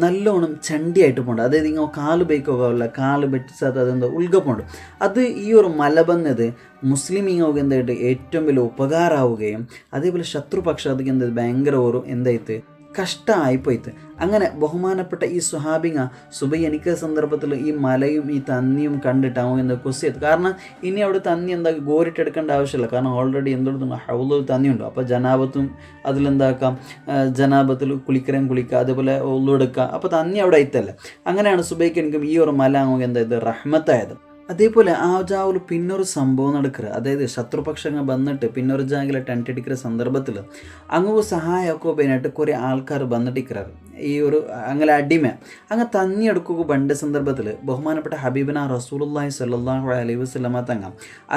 നല്ലോണം ചണ്ടിയായിട്ട് പോകണ്ട. അതായത് നിങ്ങൾ കാല് ബൈക്കോകാവില്ല, കാല് ബെറ്റിച്ചാൽ അതെന്തോ ഉൾക്കപ്പോണ്ട്. അത് ഈ ഒരു മല വന്നത് മുസ്ലിമീങ്ങൾക്ക് എന്തായിട്ട് ഏറ്റവും വലിയ ഉപകാരമാവുകയും അതേപോലെ ശത്രുപക്ഷത്തേക്ക് എന്തായത് ഭയങ്കര ഒരു എന്തായിട്ട് കഷ്ടമായിപ്പോയിട്ട്. അങ്ങനെ ബഹുമാനപ്പെട്ട ഈ സ്വഹാബിങ്ങ സുബൈ എനിക്ക് സന്ദർഭത്തിൽ ഈ മലയും ഈ തന്നിയും കണ്ടിട്ടാവും എന്താ കൊസിയത്. കാരണം ഇനി അവിടെ തന്നി എന്താ ഗോരിട്ടെടുക്കേണ്ട ആവശ്യമില്ല, കാരണം ഓൾറെഡി എന്തെടുത്തുണ്ട് ഹൗലിൽ തന്നിയുണ്ട്. അപ്പോൾ ജനാപത്തും അതിലെന്താക്കാം ജനാപത്തിൽ കുളിക്കുക അതേപോലെ ഉള്ളെടുക്കുക, അപ്പോൾ തന്നി അവിടെ ആയിത്തല്ല. അങ്ങനെയാണ് സുബൈക്ക് എനിക്കും ഈ ഒരു മല ആകുമ്പോൾ എന്തായത് റഹ്മത്തായത്. അതേപോലെ ആ ജാവിൽ പിന്നൊരു സംഭവം നടക്കുക, അതായത് ശത്രുപക്ഷങ്ങൾ വന്നിട്ട് പിന്നൊരു ജാഗിലെ ടെൻറ്റ് അടിക്കുന്ന സന്ദർഭത്തിൽ അങ്ങ് സഹായമൊക്കെ പോയിട്ട് കുറേ ആൾക്കാർ വന്നിട്ടിരിക്കുന്നത് ഈ ഒരു അങ്ങനെ അടിമ അങ്ങ് തന്നിയെടുക്കുക ബണ്ട് സന്ദർഭത്തിൽ ബഹുമാനപ്പെട്ട ഹബീബന റസൂലുള്ളാഹി സ്വല്ലല്ലാഹു അലൈഹി വസല്ലമ തങ്ങ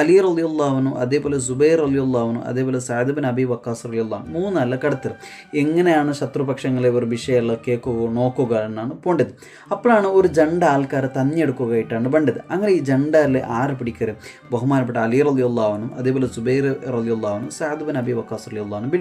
അലി റളിയല്ലാഹു അതേപോലെ സുബൈർ റളിയല്ലാഹു അതേപോലെ സഅദ് ബിൻ അബി വക്കാസ് റളിയല്ലാഹു മൂന്നല്ല കടത്തർ എങ്ങനെയാണ് ശത്രുപക്ഷങ്ങളെ ഒരു വിഷയമെല്ലാം കേൾക്കുക നോക്കുക എന്നാണ് പോണ്ടത്. അപ്പോഴാണ് ഒരു ജണ്ട ആൾക്കാർ തന്നിയെടുക്കുകയായിട്ടാണ് ബണ്ടത്. അങ്ങനെ ഈ ജണ്ടയിൽ ആറ് പിടിക്കര് ബഹുമാനപ്പെട്ട അലി റളിയല്ലാഹു അതേപോലെ സുബൈർ റളിയല്ലാഹു സഅദ് ബിൻ അബി വക്കാസ് റളിയല്ലാഹു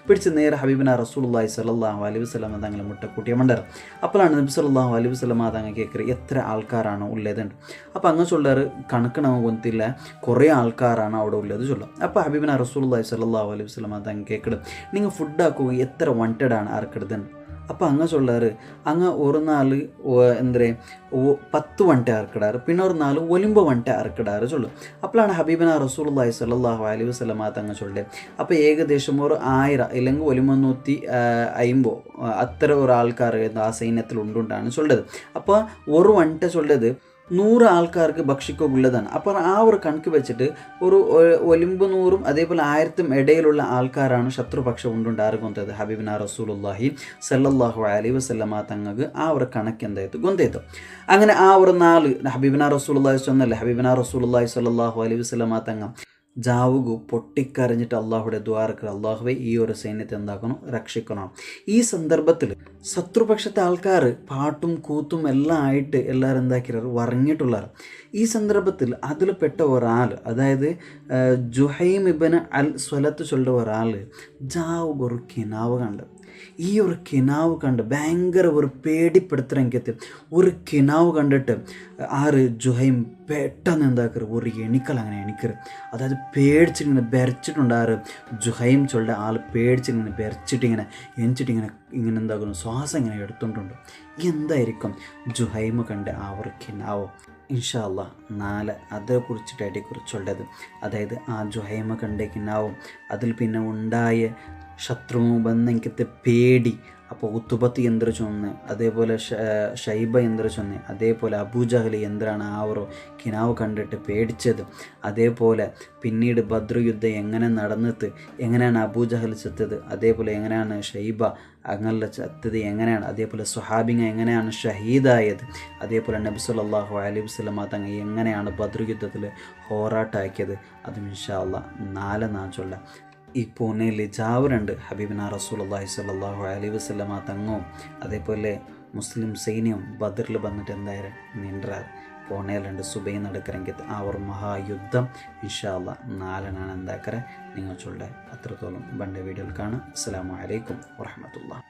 പിടിച്ച് നേരെ ഹബീബന റസൂലുള്ളാഹി സ്വല്ലല്ലാഹു അലൈഹി വസല്ലമ തങ്ങളെ മുട്ടക്കൂട്ടിയ മണ്ടർ. അപ്പോഴാണ് നബി സല്ലല്ലാഹു അലൈഹി വസല്ലമ തങ്ങൾ കേൾക്കറ് എത്ര ആൾക്കാരാണ് ഉള്ളതുണ്ട്. അപ്പോൾ അങ്ങ് ചൊല്ലാറ് കണക്ക് നമുക്ക് കൊന്നില്ല, കുറേ ആൾക്കാരാണ് അവിടെ ഉള്ളത് ചൊല്ലാം. അപ്പോൾ ഹബീബന റസൂലുള്ളാഹി സ്വല്ലല്ലാഹു അലൈഹി വസല്ലമ തങ്ങൾ കേൾക്കട് നിങ്ങൾ ഫുഡ് ആക്കുക എത്ര വണ്ടഡാണ് ആർക്കെടുത്തുണ്ട്. അപ്പോൾ അങ്ങ് ചൊല്ലാറ് അങ്ങ് ഒരു നാല് എന്തേ 10 വണ്ട അറക്കിടാറ്, പിന്നെ ഒരു 4 ഒലിമ്പ് വണ്ട അറക്കിടാറ് ചൊല്ലും. അപ്പോഴാണ് ഹബീബന റസൂലുള്ളാഹി സ്വല്ലല്ലാഹു അലൈഹി വസല്ലമ തങ്ങൾ ചൊല്ലേ. അപ്പോൾ ഏകദേശം ഒരു 1000 അല്ലെങ്കിൽ 150 അത്ര ഒരു ആൾക്കാർ ആ സൈന്യത്തിൽ ഉണ്ടുണ്ടാണ് ചൊല്ലത്. അപ്പോൾ ഒരു വണ്ട ചൊല്ലത് 100 ആൾക്കാർക്ക് ഭക്ഷിക്കുള്ളതാണ്. അപ്പോൾ ആ ഒരു കണക്ക് വെച്ചിട്ട് ഒരു 900 അതേപോലെ 1000 ഇടയിലുള്ള ആൾക്കാരാണ് ശത്രുപക്ഷം ഉണ്ടുണ്ടാറുകൊണ്ടത് ഹബീബിന റസൂലുള്ളാഹി സ്വല്ലല്ലാഹു അലൈഹി വസല്ലമ തങ്ങൾക്ക് ആ ഒരു കണക്ക് എന്തായത് ഗൊന്തേതു. അങ്ങനെ ആ ഒരു 4 ഹബീബിന റസൂലുള്ളാഹി സ്വല്ലല്ലാഹു അലൈഹി വസല്ലമ തങ്ങൾ ജാവുകു പൊട്ടിക്കരഞ്ഞിട്ട് അള്ളാഹുടെ ദ്വാരക്ക് അള്ളാഹുവെ ഈ ഒരു സൈന്യത്തെ എന്താക്കണം രക്ഷിക്കണം. ഈ സന്ദർഭത്തിൽ ശത്രുപക്ഷത്തെ ആൾക്കാർ പാട്ടും കൂത്തും എല്ലാം ആയിട്ട് എല്ലാവരും എന്താക്കിയാർ പറഞ്ഞിട്ടുള്ളവർ. ഈ സന്ദർഭത്തിൽ അതിൽ പെട്ട ഒരാൾ, അതായത് ജുഹൈം ഇബ്ൻ അൽ സ്വലത്ത് ചൊല്ലുന്ന ഒരാൾ ജാവുക ഒരു കിനാവ് കണ്ട്. ഈ ഒരു കിനാവ് കണ്ട് ഭയങ്കര ഒരു പേടിപ്പെടുത്തുന്ന ഒരു കിനാവ് കണ്ടിട്ട് ആറ് ജുഹൈം പെട്ടെന്ന് എന്താക്കറ് ഒരു എണിക്കൽ അങ്ങനെ എണിക്കറ്. അതായത് പേടിച്ചിട്ടിങ്ങനെ ബെരച്ചിട്ടുണ്ട് ആറ് ജുഹൈം ചൊല്ലുന്ന ആൾ പേടിച്ചിങ്ങനെ ബെരച്ചിട്ടിങ്ങനെ എണിച്ചിട്ടിങ്ങനെ എന്താക്കുന്നു ശ്വാസം ഇങ്ങനെ എടുത്തുകൊണ്ടുണ്ട്. എന്തായിരിക്കും ജുഹൈം കണ്ട് ആ ഒരു കിനാവ്? ഇൻഷാ അല്ലാഹ് നാളെ അതേക്കുറിച്ചിട്ടുള്ളത്, അതായത് ആ ജുഹൈമ കണ്ട കിനാവും അതിൽ പിന്നെ ഉണ്ടായ ശത്രുവും ബന്ധത്തെ പേടി അപ്പോൾ ഉത്തുബത്ത് എന്തൊരു ചൊന്ന്, അതേപോലെ ഷൈബ എന്തൊരു ചൊന്ന്, അതേപോലെ അബൂജഹൽ എന്തിനാണ് ആ ഒരു കിനാവ് കണ്ടിട്ട് പേടിച്ചത്, അതേപോലെ പിന്നീട് ബദ്ർ യുദ്ധം എങ്ങനെ നടന്നിട്ട് എങ്ങനെയാണ് അബൂജഹൽ ചത്തത്, അതേപോലെ എങ്ങനെയാണ് ഷൈബ അങ്ങനെ ചത്തത് എങ്ങനെയാണ്, അതേപോലെ സ്വഹാബിങ്ങ എങ്ങനെയാണ് ഷഹീദായത്, അതേപോലെ നബി സല്ലല്ലാഹു അലൈഹി വസല്ലമ തങ്ങൾ എങ്ങനെയാണ് ബദ്ർ യുദ്ധത്തിൽ ഹോറാട്ടാക്കിയത്, അതും ഇൻഷാ അല്ലാഹ് നാളെ ചൊല്ലാം. ഈ പൂനെയിൽ ജാവറുണ്ട് ഹബീബിന റസൂലുള്ളാഹി സ്വല്ലല്ലാഹു അലൈഹി വസല്ലമ തങ്ങവും അതേപോലെ മുസ്ലിം സൈന്യവും ബദറിൽ വന്നിട്ട് എന്തായാലും നിன்றார். പൂനെയിലുണ്ട് സുബൈ നടക്കരെങ്കിൽ ആ ഒരു മഹായുദ്ധം ഇൻഷാ അല്ലാഹ് നാളെയാണ് എന്താക്കറെ നിങ്ങൾ ചൊല്ലേ. അത്രത്തോളം ബണ്ട വീഡിയോയിൽ കാണാം. അസ്സലാമു അലൈക്കും വറഹ്മത്തുള്ളാഹി.